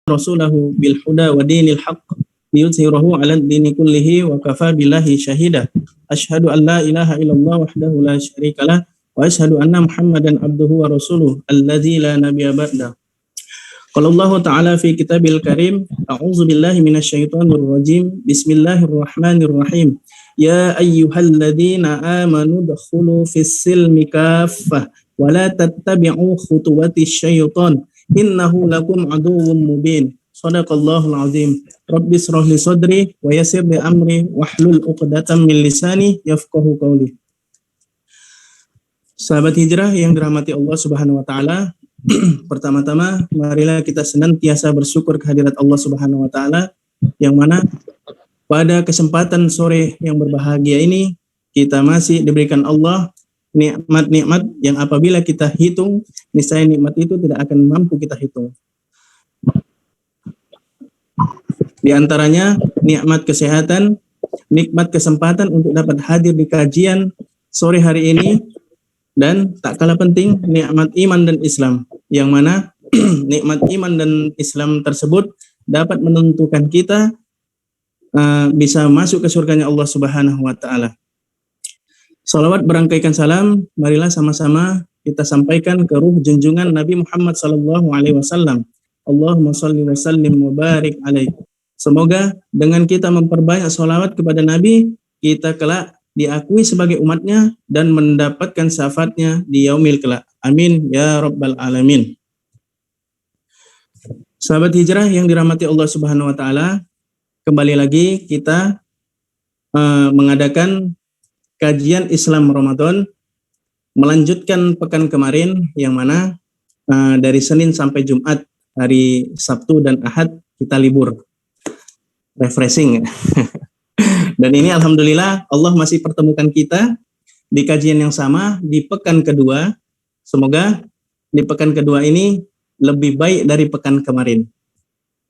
rasulahu bil huda wa dinil haqq liyudhhirahu 'ala ad-dini kullihi wa kafa billahi shahida. Asyhadu an la ilaha illallah wahdahu la syarikalah wa asyhadu anna Muhammadan abduhu wa rasuluh alladzi la nabiyya ba'da. Qala Allah Ta'ala fi kitabil karim, a'udzu billahi minasyaitonir rajim. Bismillahirrahmanirrahim. Ya ayyuhalladzina amanu dkhulu fis silmi kaffah wa la tattabi'u khutuwatis syaiton innahu lakum aduwwum mubin. Shadaqallahul azim. Rabbi shrah li sadri wa yassir li amri wahlul 'uqdatam min lisani yafqahu qawli. Sahabat hijrah yang dirahmati Allah Subhanahu wa taala, pertama-tama marilah kita senantiasa bersyukur kehadirat Allah Subhanahu wa taala yang mana pada kesempatan sore yang berbahagia ini kita masih diberikan Allah nikmat-nikmat yang apabila kita hitung, niscaya nikmat itu tidak akan mampu kita hitung. Di antaranya nikmat kesehatan, nikmat kesempatan untuk dapat hadir di kajian sore hari ini, dan tak kalah penting nikmat iman dan Islam, yang mana nikmat iman dan Islam tersebut dapat menentukan kita bisa masuk ke surganya Allah Subhanahu wa taala. Salawat berangkaikan salam, marilah sama-sama kita sampaikan ke ruh junjungan Nabi Muhammad sallallahu alaihi wasallam. Allahumma shalli wa sallim wa barik alaihi. Semoga dengan kita memperbanyak salawat kepada Nabi, kita kelak diakui sebagai umatnya dan mendapatkan syafaatnya di yaumil kelak. Amin ya rabbal alamin. Sahabat hijrah yang dirahmati Allah Subhanahu wa taala, kembali lagi kita mengadakan kajian Islam Ramadan, melanjutkan pekan kemarin yang mana dari Senin sampai Jumat, hari Sabtu dan Ahad kita libur, refreshing. Dan ini alhamdulillah Allah masih pertemukan kita di kajian yang sama di pekan kedua. Semoga di pekan kedua ini lebih baik dari pekan kemarin.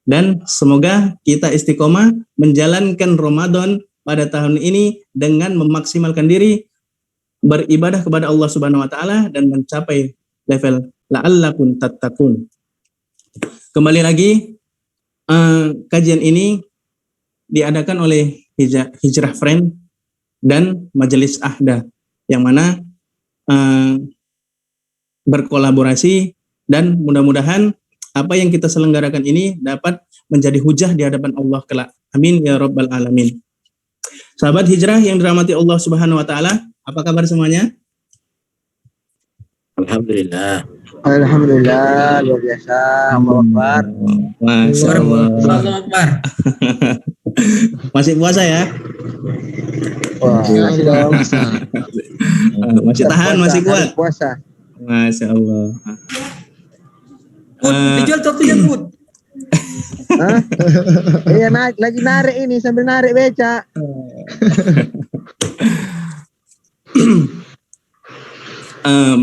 Dan semoga kita istiqomah menjalankan Ramadan pada tahun ini dengan memaksimalkan diri beribadah kepada Allah Subhanahu wa taala dan mencapai level la'allakum tattaqun. Kembali lagi kajian ini diadakan oleh Hijrah Friend dan Majelis Ahda, yang mana berkolaborasi, dan mudah-mudahan apa yang kita selenggarakan ini dapat menjadi hujah di hadapan Allah kelak. Amin ya rabbal alamin. Sahabat hijrah yang dirahmati Allah Subhanahu wa taala, apa kabar semuanya? Alhamdulillah. Alhamdulillah, luar biasa. Allahu Akbar. Masya Allah. Allahu Akbar. Masih puasa ya? Wah, masih dong. Masih tahan, masih kuat. Puasa. Masya Allah. Dijual tortilla food. Hah? Iya, lagi narik ini sambil narik beca.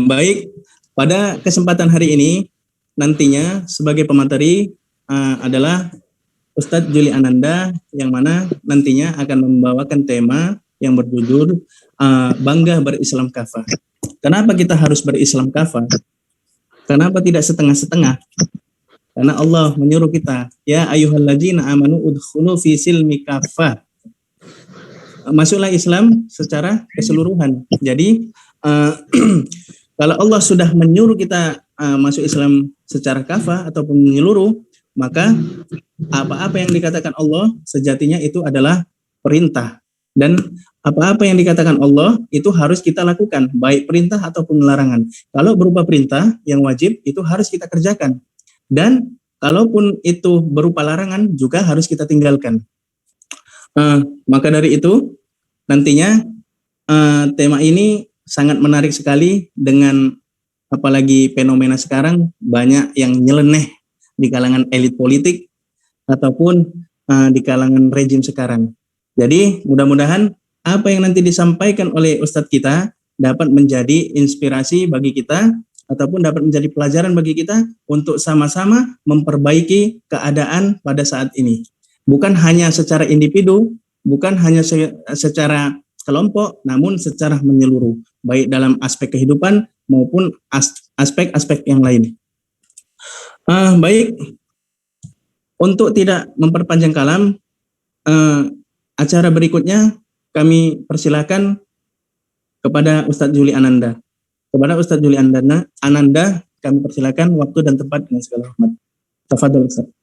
Baik, pada kesempatan hari ini nantinya sebagai pemateri adalah Ustadz Juli Ananda, yang mana nantinya akan membawakan tema yang berjudul Bangga Berislam Kafah. Kenapa kita harus berislam kafah? Kenapa tidak setengah-setengah? Karena Allah menyuruh kita, ya ayyuhalladzina amanu udkhulu fi silmi kafah. Masuklah Islam secara keseluruhan. Jadi kalau Allah sudah menyuruh kita masuk Islam secara kafah ataupun menyeluruh, maka apa-apa yang dikatakan Allah sejatinya itu adalah perintah. Dan apa-apa yang dikatakan Allah itu harus kita lakukan, baik perintah ataupun larangan. Kalau berupa perintah yang wajib itu harus kita kerjakan. Dan kalaupun itu berupa larangan juga harus kita tinggalkan. Maka dari itu nantinya tema ini sangat menarik sekali, dengan apalagi fenomena sekarang banyak yang nyeleneh di kalangan elit politik ataupun di kalangan rejim sekarang. Jadi mudah-mudahan apa yang nanti disampaikan oleh Ustadz kita dapat menjadi inspirasi bagi kita ataupun dapat menjadi pelajaran bagi kita untuk sama-sama memperbaiki keadaan pada saat ini. Bukan hanya secara individu, bukan hanya secara kelompok, namun secara menyeluruh, baik dalam aspek kehidupan maupun aspek-aspek yang lain. Baik, Untuk tidak memperpanjang kalam, acara berikutnya kami persilakan kepada Ustadz Juli Ananda. Kepada Ustadz Juli Ananda kami persilakan waktu dan tempat dengan segala hormat. Tafadhol Ustadz.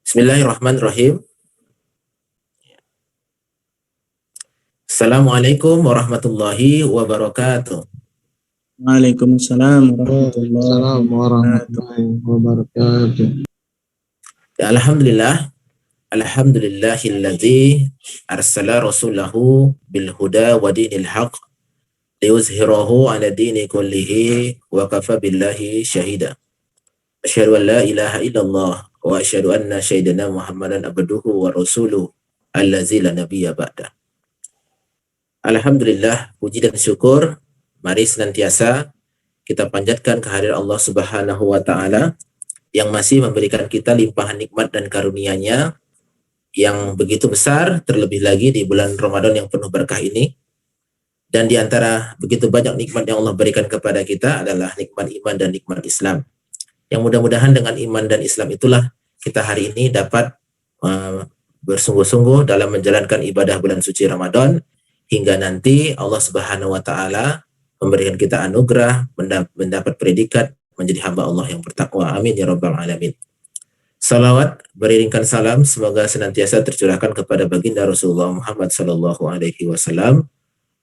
Bismillahirrahmanirrahim. Assalamualaikum warahmatullahi wabarakatuh. Waalaikumsalam warahmatullahi warahmatullahi wabarakatuh. Alhamdulillah. Alhamdulillahilladzi arsala rasulahu bil huda wa dinil haq liyuzhirahu ala dini kullihi wa kafa billahi syahida. Asyhadu an la ilaha illallah wa asyhadu anna sayyidina Muhammadan abduhu wa rasuluhu allazi la nabiyya ba'da. Alhamdulillah, puji dan syukur mari senantiasa kita panjatkan kehadiran Allah Subhanahu wa taala yang masih memberikan kita limpahan nikmat dan karunia-Nya yang begitu besar, terlebih lagi di bulan Ramadan yang penuh berkah ini. Dan di antara begitu banyak nikmat yang Allah berikan kepada kita adalah nikmat iman dan nikmat Islam. Yang mudah-mudahan dengan iman dan Islam itulah kita hari ini dapat bersungguh-sungguh dalam menjalankan ibadah bulan suci Ramadan hingga nanti Allah Subhanahu wa taala memberikan kita anugerah mendapat predikat menjadi hamba Allah yang bertakwa. Amin ya rabbal alamin. Salawat beriringkan salam semoga senantiasa tercurahkan kepada baginda Rasulullah Muhammad sallallahu alaihi wasallam.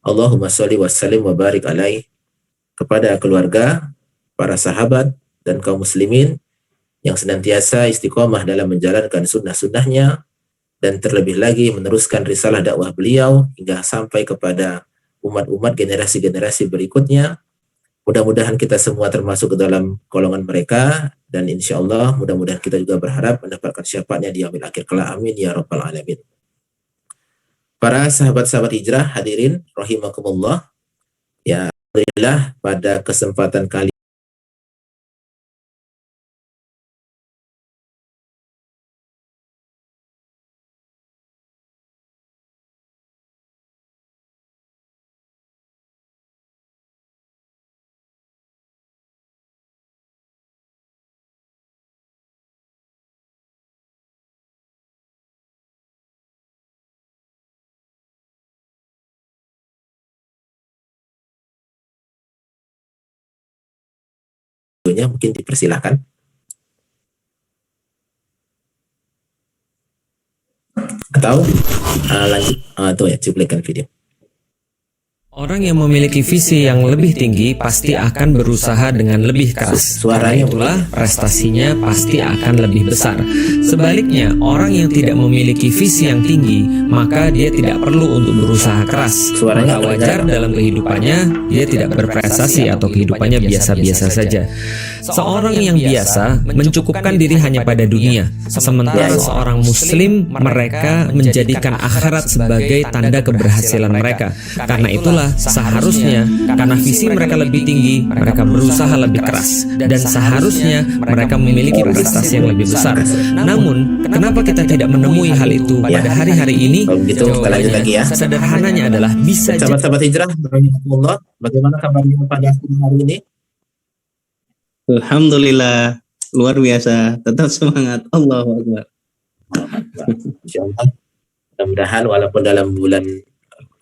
Allahumma sholli wa sallim wa barik alaih, kepada keluarga, para sahabat dan kaum muslimin yang senantiasa istiqomah dalam menjalankan sunnah-sunnahnya dan terlebih lagi meneruskan risalah dakwah beliau hingga sampai kepada umat-umat generasi-generasi berikutnya. Mudah-mudahan kita semua termasuk ke dalam golongan mereka dan insya Allah mudah-mudahan kita juga berharap mendapatkan syafaatnya di yaumil akhir kelak. Amin ya rabbal alamin. Para sahabat-sahabat hijrah hadirin rahimakumullah. Ya, alhamdulillah pada kesempatan kali ini mungkin dipersilahkan. Atau lanjut tuh ya, cuplikan video. Orang yang memiliki visi yang lebih tinggi pasti akan berusaha dengan lebih keras. Karena itulah prestasinya pasti akan lebih besar. Sebaliknya, orang yang tidak memiliki visi yang tinggi, maka dia tidak perlu untuk berusaha keras. Maka wajar dalam kehidupannya, dia tidak berprestasi atau kehidupannya biasa-biasa saja. Seorang yang biasa mencukupkan diri hanya pada dunia. Sementara seorang muslim, mereka menjadikan akhirat sebagai tanda keberhasilan mereka. Karena itulah seharusnya karena visi mereka lebih tinggi, mereka berusaha lebih keras dan seharusnya mereka memiliki prestasi yang lebih besar. Namun, kenapa kita tidak menemui hal itu pada hari-hari ini? Jawabannya lagi ya. Sederhananya adalah bisa Sahabat-sahabat hijrah, bagaimana kabarnya pada hari ini? Alhamdulillah, luar biasa. Tetap semangat. Allahu Akbar. Insyaallah. Mudah-mudahan walaupun dalam bulan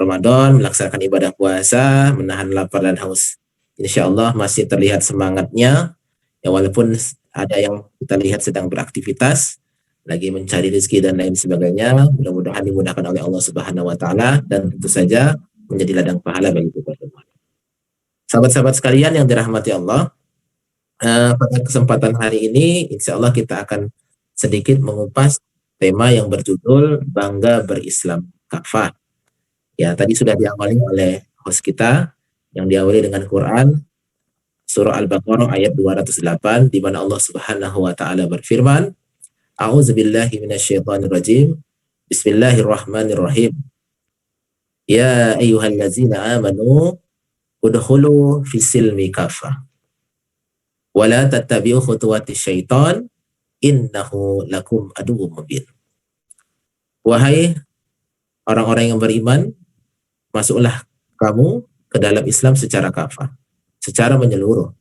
Ramadan melaksanakan ibadah puasa, menahan lapar dan haus, insya Allah masih terlihat semangatnya. Ya walaupun ada yang kita lihat sedang beraktivitas, lagi mencari rezeki dan lain sebagainya, mudah-mudahan dimudahkan oleh Allah Subhanahu Wa Taala dan tentu saja menjadi ladang pahala bagi kita semua. Sahabat-sahabat sekalian yang dirahmati Allah, pada kesempatan hari ini, insya Allah kita akan sedikit mengupas tema yang berjudul Bangga Berislam Kafah. Ya, tadi sudah diawali oleh host kita yang diawali dengan Quran surah Al-Baqarah ayat 208 di mana Allah Subhanahu wa taala berfirman, A'udzubillahi minasyaitonirrajim. Bismillahirrahmanirrahim. Ya ayyuhallazina amanu udkhulu fis-silmi kafah. Wa la tattabi'u khutuwatis syaitan innahu lakum aduwwum mubin. Wahai orang-orang yang beriman, masuklah kamu ke dalam Islam secara kafah, secara menyeluruh.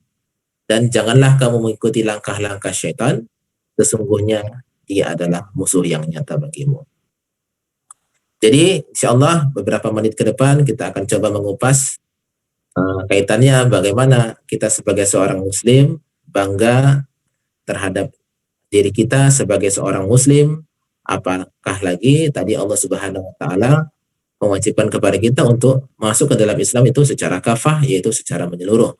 Dan janganlah kamu mengikuti langkah-langkah syaitan, sesungguhnya dia adalah musuh yang nyata bagimu. Jadi insyaallah beberapa menit ke depan kita akan coba mengupas kaitannya bagaimana kita sebagai seorang muslim bangga terhadap diri kita sebagai seorang muslim. Apakah lagi tadi Allah Subhanahu wa taala mewajibkan kepada kita untuk masuk ke dalam Islam itu secara kafah, yaitu secara menyeluruh.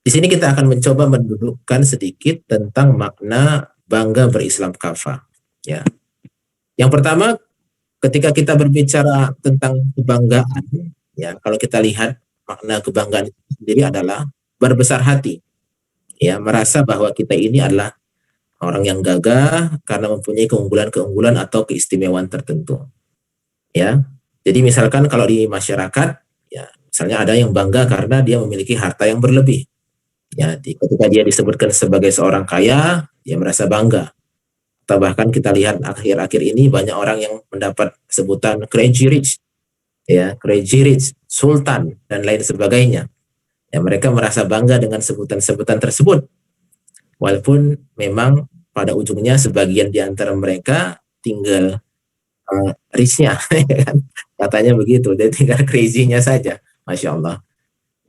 Di sini kita akan mencoba mendudukkan sedikit tentang makna bangga berislam kafah. Ya. Yang pertama, ketika kita berbicara tentang kebanggaan, ya, kalau kita lihat makna kebanggaan itu sendiri adalah berbesar hati. Ya, merasa bahwa kita ini adalah orang yang gagah karena mempunyai keunggulan-keunggulan atau keistimewaan tertentu. Ya. Jadi misalkan kalau di masyarakat, ya, misalnya ada yang bangga karena dia memiliki harta yang berlebih. Ya, ketika dia disebutkan sebagai seorang kaya, dia merasa bangga. Atau bahkan kita lihat akhir-akhir ini banyak orang yang mendapat sebutan crazy rich, ya, crazy rich, sultan dan lain sebagainya. Ya, mereka merasa bangga dengan sebutan-sebutan tersebut. Walaupun memang pada ujungnya sebagian di antara mereka tinggal rich-nya, katanya begitu, jadi tinggal crazy-nya saja, Masya Allah.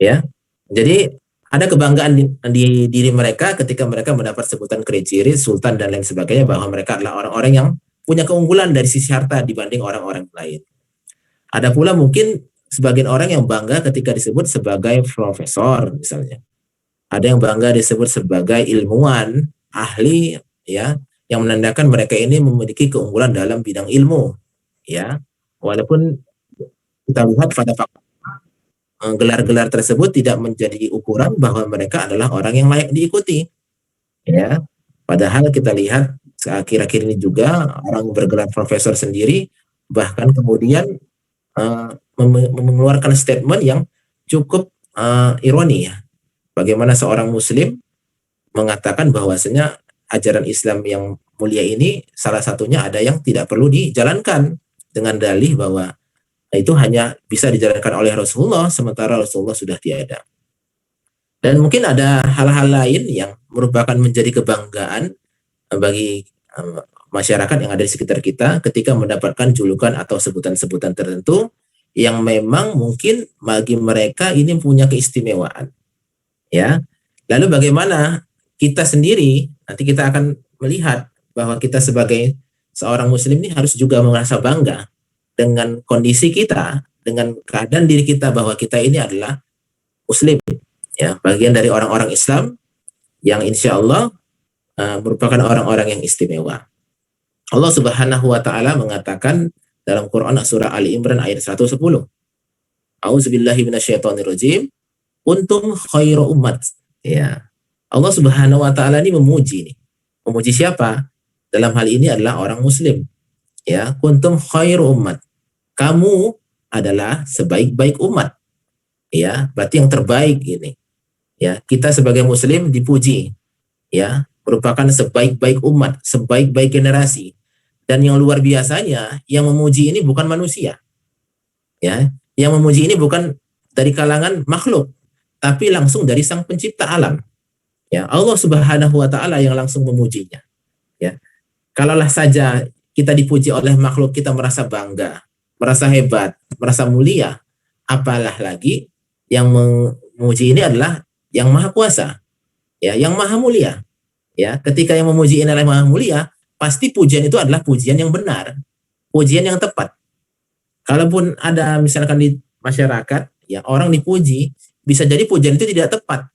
Ya, jadi ada kebanggaan di diri mereka ketika mereka mendapat sebutan crazy rich, sultan dan lain sebagainya, bahwa mereka adalah orang-orang yang punya keunggulan dari sisi harta dibanding orang-orang lain. Ada pula mungkin sebagian orang yang bangga ketika disebut sebagai profesor misalnya. Ada yang bangga disebut sebagai ilmuwan, ahli, ya, yang menandakan mereka ini memiliki keunggulan dalam bidang ilmu, ya. Walaupun kita lihat pada fakta gelar-gelar tersebut tidak menjadi ukuran bahwa mereka adalah orang yang layak diikuti, ya. Padahal kita lihat akhir-akhir ini juga orang bergelar profesor sendiri bahkan kemudian mengeluarkan statement yang cukup ironi, ya. Bagaimana seorang muslim mengatakan bahwasanya ajaran Islam yang mulia ini salah satunya ada yang tidak perlu dijalankan dengan dalih bahwa itu hanya bisa dijalankan oleh Rasulullah sementara Rasulullah sudah tiada. Dan mungkin ada hal-hal lain yang merupakan menjadi kebanggaan bagi masyarakat yang ada di sekitar kita ketika mendapatkan julukan atau sebutan-sebutan tertentu yang memang mungkin bagi mereka ini punya keistimewaan. Ya. Lalu bagaimana kita sendiri, nanti kita akan melihat bahwa kita sebagai seorang muslim ini harus juga merasa bangga dengan kondisi kita, dengan keadaan diri kita bahwa kita ini adalah muslim, ya, bagian dari orang-orang Islam yang insya Allah merupakan orang-orang yang istimewa. Allah Subhanahu wa taala mengatakan dalam Quran surah Ali Imran ayat 110. A'udzubillahi minasyaitonirrajim. Kuntum khairu ummat. Ya. Allah Subhanahu wa taala ini memuji nih. Memuji siapa? Dalam hal ini adalah orang muslim. Ya, kuntum khairu ummat. Kamu adalah sebaik-baik umat. Ya, berarti yang terbaik ini. Ya, kita sebagai muslim dipuji. Ya, merupakan sebaik-baik umat, sebaik-baik generasi. Dan yang luar biasanya, yang memuji ini bukan manusia. Ya, yang memuji ini bukan dari kalangan makhluk, tapi langsung dari Sang Pencipta alam. Ya, Allah Subhanahu wa taala yang langsung memujinya. Ya. Kalaulah saja kita dipuji oleh makhluk kita merasa bangga, merasa hebat, merasa mulia, apalah lagi yang memuji ini adalah yang Maha Kuasa. Ya, yang Maha Mulia. Ya, ketika yang memuji ini adalah Maha Mulia, pasti pujian itu adalah pujian yang benar, pujian yang tepat. Kalaupun ada misalkan di masyarakat, ya, orang dipuji, bisa jadi pujian itu tidak tepat.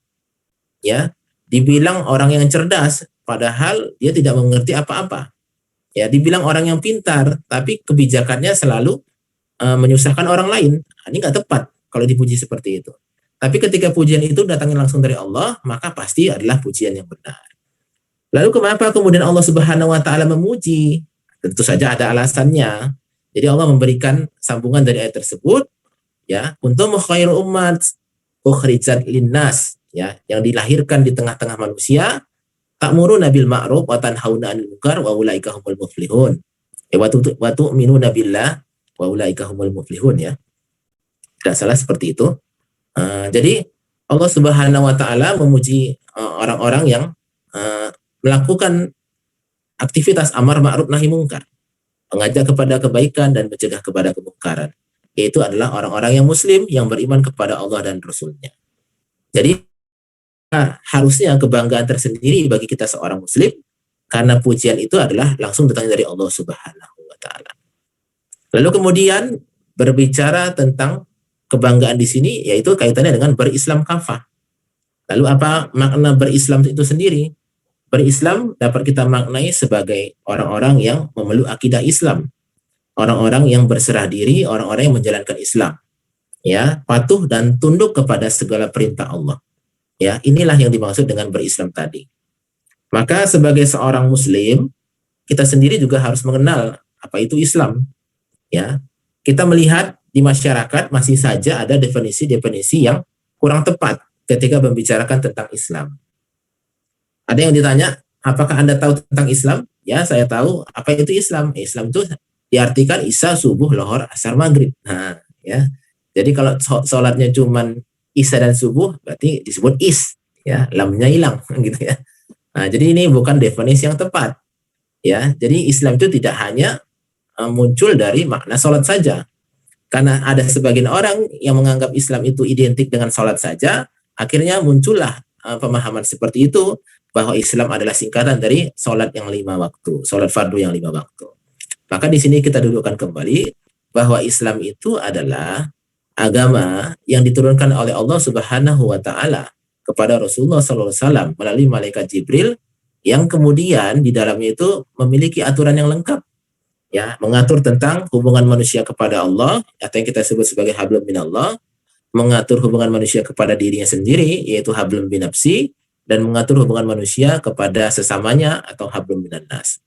Ya, dibilang orang yang cerdas, padahal dia tidak mengerti apa-apa. Ya, dibilang orang yang pintar, tapi kebijakannya selalu menyusahkan orang lain. Ini nggak tepat kalau dipuji seperti itu. Tapi ketika pujian itu datangnya langsung dari Allah, maka pasti adalah pujian yang benar. Lalu kenapa kemudian Allah Subhanahu wa taala memuji? Tentu saja ada alasannya. Jadi Allah memberikan sambungan dari ayat tersebut, ya, kuntum khairu ummat ukhrijat linnas, ya, yang dilahirkan di tengah-tengah manusia, ta'muruna bil ma'ruf wa tanhauna 'anil munkar wa ulaika humul muflihun. Wa tu'minuna billah wa ulaika humul muflihun ya. Tidak salah seperti itu. Jadi Allah Subhanahu wa taala memuji orang-orang yang melakukan aktivitas amar ma'ruf nahi mungkar, mengajak kepada kebaikan dan mencegah kepada kemungkaran. Yaitu adalah orang-orang yang muslim yang beriman kepada Allah dan Rasul-Nya. Jadi harusnya kebanggaan tersendiri bagi kita seorang muslim, karena pujian itu adalah langsung datangnya dari Allah Subhanahu wa taala. Lalu kemudian berbicara tentang kebanggaan di sini, yaitu kaitannya dengan berislam kafah. Lalu apa makna berislam itu sendiri? Berislam dapat kita maknai sebagai orang-orang yang memeluk akidah Islam, orang-orang yang berserah diri, orang-orang yang menjalankan Islam, ya, patuh dan tunduk kepada segala perintah Allah. Ya, inilah yang dimaksud dengan berislam tadi. Maka sebagai seorang muslim, kita sendiri juga harus mengenal apa itu Islam. Ya, kita melihat di masyarakat masih saja ada definisi-definisi yang kurang tepat ketika membicarakan tentang Islam. Ada yang ditanya, apakah Anda tahu tentang Islam? Ya, saya tahu. Apa itu Islam? Islam itu diartikan Isya, subuh, lohor, asar, maghrib. Nah, ya. Jadi kalau sholatnya cuman Isya dan subuh, berarti disebut is, ya, lamnya hilang, gitu ya. Nah, jadi ini bukan definisi yang tepat, ya. Jadi Islam itu tidak hanya muncul dari makna sholat saja, karena ada sebagian orang yang menganggap Islam itu identik dengan sholat saja, akhirnya muncullah pemahaman seperti itu, bahwa Islam adalah singkatan dari sholat yang 5 waktu, sholat fardu yang 5 waktu. Maka di sini kita dudukkan kembali bahwa Islam itu adalah agama yang diturunkan oleh Allah Subhanahu wa taala kepada Rasulullah SAW melalui malaikat Jibril, yang kemudian di dalamnya itu memiliki aturan yang lengkap, ya, mengatur tentang hubungan manusia kepada Allah atau yang kita sebut sebagai hablum minallah, mengatur hubungan manusia kepada dirinya sendiri yaitu hablum binafsi, dan mengatur hubungan manusia kepada sesamanya atau hablum minannas.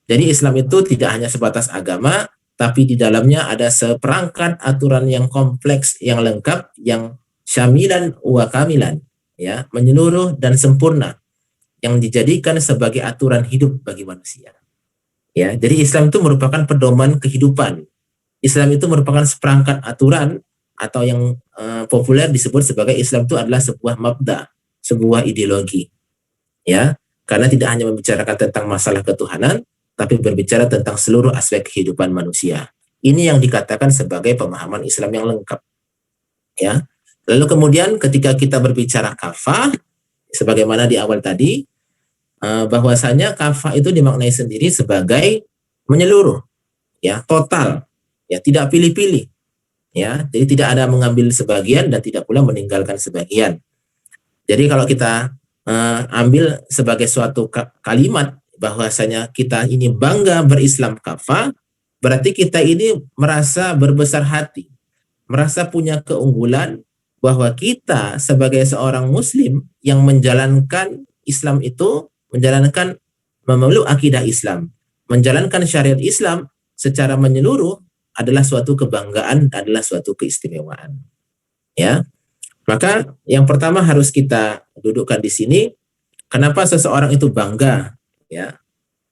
Jadi Islam itu tidak hanya sebatas agama, tapi di dalamnya ada seperangkat aturan yang kompleks, yang lengkap, yang syamilan wa kamilan, ya, menyeluruh dan sempurna, yang dijadikan sebagai aturan hidup bagi manusia. Ya, jadi Islam itu merupakan pedoman kehidupan. Islam itu merupakan seperangkat aturan atau yang populer disebut sebagai Islam itu adalah sebuah mabda, sebuah ideologi, ya, karena tidak hanya membicarakan tentang masalah ketuhanan, tapi berbicara tentang seluruh aspek kehidupan manusia. Ini yang dikatakan sebagai pemahaman Islam yang lengkap, ya. Lalu kemudian ketika kita berbicara kafah, sebagaimana di awal tadi, bahwasanya kafah itu dimaknai sendiri sebagai menyeluruh, ya, total, ya, tidak pilih-pilih, ya. Jadi tidak ada mengambil sebagian dan tidak pula meninggalkan sebagian. Jadi kalau kita ambil sebagai suatu kalimat bahwasanya kita ini bangga berislam kafah, berarti kita ini merasa berbesar hati, merasa punya keunggulan bahwa kita sebagai seorang muslim yang menjalankan Islam itu, menjalankan memeluk akidah Islam, menjalankan syariat Islam secara menyeluruh adalah suatu kebanggaan, adalah suatu keistimewaan. Ya. Maka yang pertama harus kita dudukkan di sini, kenapa seseorang itu bangga, ya?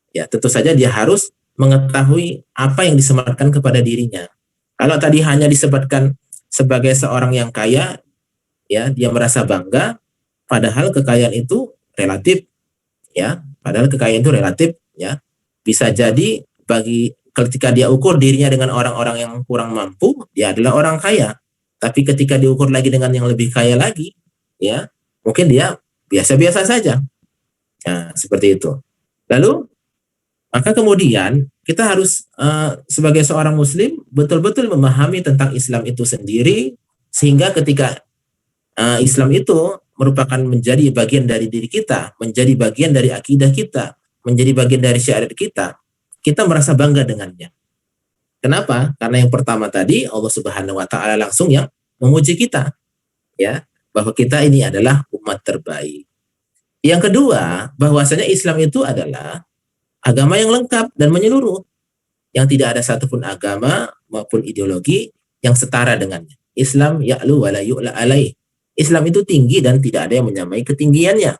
Ya, tentu saja dia harus mengetahui apa yang disematkan kepada dirinya. Kalau tadi hanya disebutkan sebagai seorang yang kaya, ya, dia merasa bangga, padahal kekayaan itu relatif, ya. Padahal kekayaan itu relatif, ya. Bisa jadi bagi ketika dia ukur dirinya dengan orang-orang yang kurang mampu, dia adalah orang kaya. Tapi ketika diukur lagi dengan yang lebih kaya lagi, ya, mungkin dia biasa-biasa saja. Nah, seperti itu. Lalu, maka kemudian kita harus sebagai seorang muslim betul-betul memahami tentang Islam itu sendiri, sehingga ketika Islam itu merupakan menjadi bagian dari diri kita, menjadi bagian dari akidah kita, menjadi bagian dari syariat kita merasa bangga dengannya. Kenapa? Karena yang pertama tadi Allah Subhanahu wa taala langsung yang memuji kita, ya, bahwa kita ini adalah umat terbaik. Yang kedua, bahwasanya Islam itu adalah agama yang lengkap dan menyeluruh, yang tidak ada satupun agama maupun ideologi yang setara dengannya. Islam ya'lu wa la yu'la alaih. Islam itu tinggi dan tidak ada yang menyamai ketinggiannya.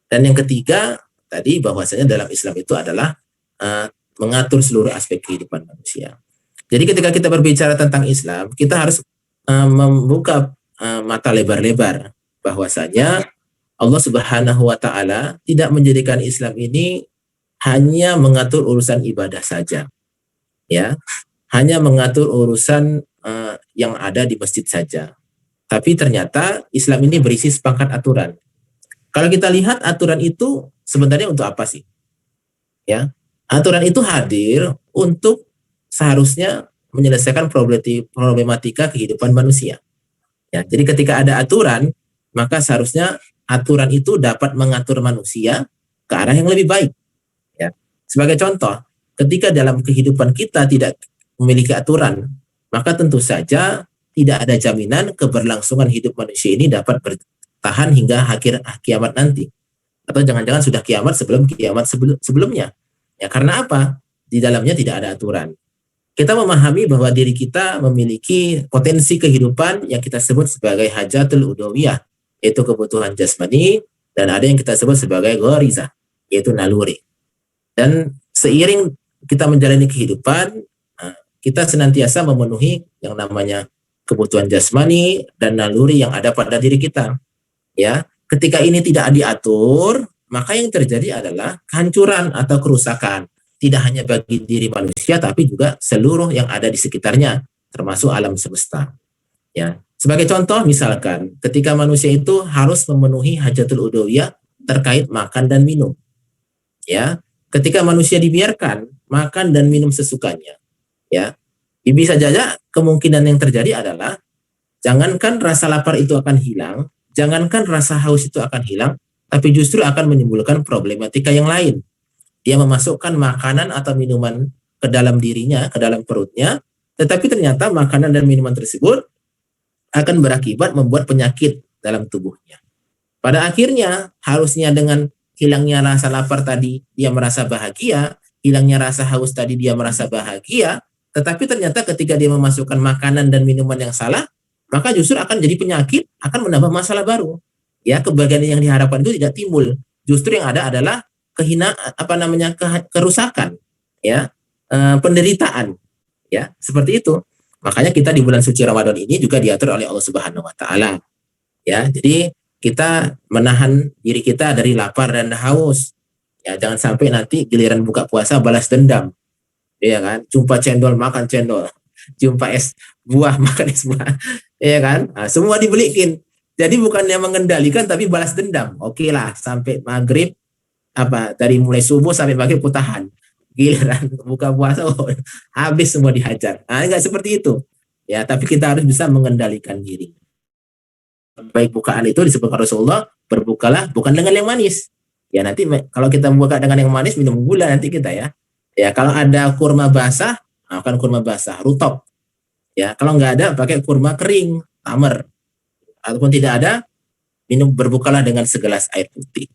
Dan yang ketiga tadi bahwasanya dalam Islam itu adalah mengatur seluruh aspek kehidupan manusia. Jadi ketika kita berbicara tentang Islam, kita harus membuka mata lebar-lebar bahwasanya Allah Subhanahu wa taala tidak menjadikan Islam ini hanya mengatur urusan ibadah saja. Ya. Hanya mengatur urusan yang ada di masjid saja. Tapi ternyata Islam ini berisi sepangkat aturan. Kalau kita lihat aturan itu sebenarnya untuk apa sih? Ya. Aturan itu hadir untuk seharusnya menyelesaikan problematika kehidupan manusia. Ya, jadi ketika ada aturan, maka seharusnya aturan itu dapat mengatur manusia ke arah yang lebih baik. Ya. Sebagai contoh, ketika dalam kehidupan kita tidak memiliki aturan, maka tentu saja tidak ada jaminan keberlangsungan hidup manusia ini dapat bertahan hingga akhir kiamat nanti. Atau jangan-jangan sudah kiamat sebelum kiamat sebelumnya. Ya, karena apa? Di dalamnya tidak ada aturan. Kita memahami bahwa diri kita memiliki potensi kehidupan yang kita sebut sebagai hajatul udawiyah, yaitu kebutuhan jasmani, dan ada yang kita sebut sebagai gharizah, yaitu naluri. Dan seiring kita menjalani kehidupan, kita senantiasa memenuhi yang namanya kebutuhan jasmani dan naluri yang ada pada diri kita. Ya, ketika ini tidak diatur, maka yang terjadi adalah kehancuran atau kerusakan. Tidak hanya bagi diri manusia, tapi juga seluruh yang ada di sekitarnya, termasuk alam semesta. Ya, sebagai contoh, misalkan ketika manusia itu harus memenuhi hajatul udawiyah terkait makan dan minum. Ya, ketika manusia dibiarkan makan dan minum sesukanya, ya, bisa saja kemungkinan yang terjadi adalah jangankan rasa lapar itu akan hilang, jangankan rasa haus itu akan hilang, tapi justru akan menimbulkan problematika yang lain. Dia memasukkan makanan atau minuman ke dalam dirinya, ke dalam perutnya, tetapi ternyata makanan dan minuman tersebut akan berakibat membuat penyakit dalam tubuhnya. Pada akhirnya, harusnya dengan hilangnya rasa lapar tadi, dia merasa bahagia, hilangnya rasa haus tadi, dia merasa bahagia, tetapi ternyata ketika dia memasukkan makanan dan minuman yang salah, maka justru akan jadi penyakit, akan menambah masalah baru. Ya, kebahagiaan yang diharapkan itu tidak timbul. Justru yang ada adalah kerusakan, ya, penderitaan, ya, seperti itu. Makanya kita di bulan suci Ramadan ini juga diatur oleh Allah Subhanahu wa taala. Ya, jadi kita menahan diri kita dari lapar dan haus. Ya, jangan sampai nanti giliran buka puasa balas dendam. Ya kan? Jumpa cendol makan cendol. Jumpa es buah makan es buah. Ya kan? Nah, semua dibelikin. Jadi bukannya mengendalikan tapi balas dendam. Oke lah, sampai maghrib dari mulai subuh sampai maghrib putahan. Giliran buka puasa habis semua dihajar. Nah, enggak seperti itu. Ya, tapi kita harus bisa mengendalikan diri. Baik bukaan itu disebutkan Rasulullah, berbukalah bukan dengan yang manis. Ya, nanti kalau kita buka dengan yang manis minum gula nanti kita ya. Ya, kalau ada kurma basah, makan kurma basah, rutop. Ya, kalau nggak ada pakai kurma kering, tamar. Ataupun tidak ada, berbukalah dengan segelas air putih.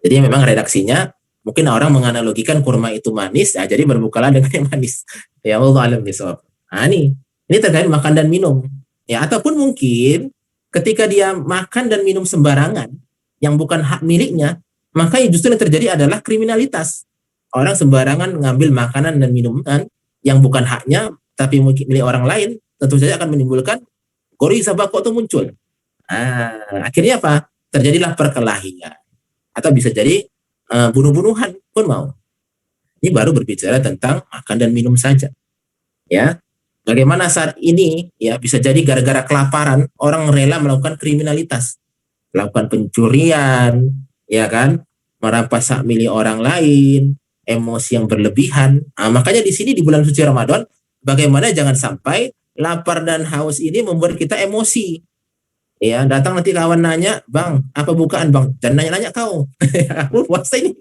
Jadi memang redaksinya mungkin orang menganalogikan kurma itu manis, ya, jadi berbukalah dengan yang manis. Ya Allah alam bisawab. Nah, ini terkait makan dan minum. Ya, ataupun mungkin ketika dia makan dan minum sembarangan yang bukan hak miliknya, maka yang justru yang terjadi adalah kriminalitas. Orang sembarangan mengambil makanan dan minuman yang bukan haknya tapi milik orang lain, tentu saja akan menimbulkan goriza bakok itu muncul. Nah, akhirnya apa? Terjadilah perkelahian. Atau bisa jadi bunuh-bunuhan pun mau. Ini baru berbicara tentang makan dan minum saja. Ya, bagaimana saat ini ya bisa jadi gara-gara kelaparan orang rela melakukan kriminalitas, melakukan pencurian, ya kan, merampas hak milik orang lain, emosi yang berlebihan. Nah, makanya di sini di bulan suci Ramadan, bagaimana jangan sampai lapar dan haus ini membuat kita emosi. Ya, datang nanti kawan nanya, "Bang, apa bukaan, Bang?" Jangan nanya-nanya kau. Aku puasa ini.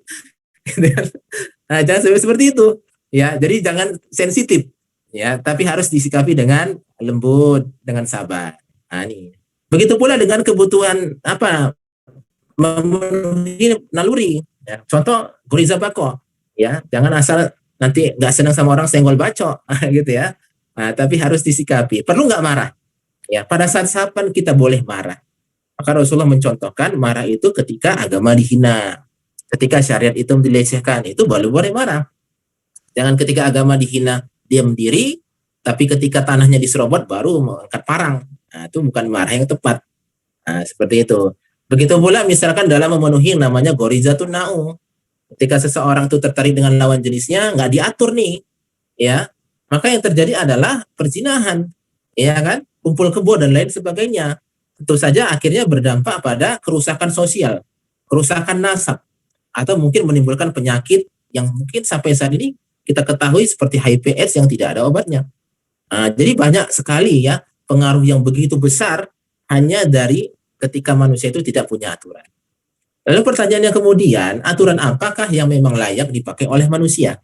Nah, jangan seperti itu. Ya, jadi jangan sensitif. Ya, tapi harus disikapi dengan lembut, dengan sabar. Nah, ini. Begitu pula dengan kebutuhan memenuhi naluri. Ya, contoh goriza bako. Ya, jangan asal nanti nggak senang sama orang senggol bacok, gitu ya. Nah, tapi harus disikapi. Perlu nggak marah? Ya, pada saat kapan kita boleh marah? Maka Rasulullah mencontohkan marah itu ketika agama dihina, ketika syariat itu dilecehkan, itu boleh marah. Jangan ketika agama dihina diam diri, tapi ketika tanahnya diserobot baru mengangkat parang. Nah, itu bukan marah yang tepat. Nah, seperti itu. Begitu pula misalkan dalam memenuhi yang namanya gorizatun na'u. Ketika seseorang itu tertarik dengan lawan jenisnya, nggak diatur nih, ya, maka yang terjadi adalah perzinahan, ya kan, kumpul kebo dan lain sebagainya. Tentu saja akhirnya berdampak pada kerusakan sosial, kerusakan nasab, atau mungkin menimbulkan penyakit yang mungkin sampai saat ini kita ketahui seperti HIV/AIDS yang tidak ada obatnya. Nah, jadi banyak sekali ya pengaruh yang begitu besar hanya dari ketika manusia itu tidak punya aturan. Lalu pertanyaannya kemudian, aturan apakah yang memang layak dipakai oleh manusia?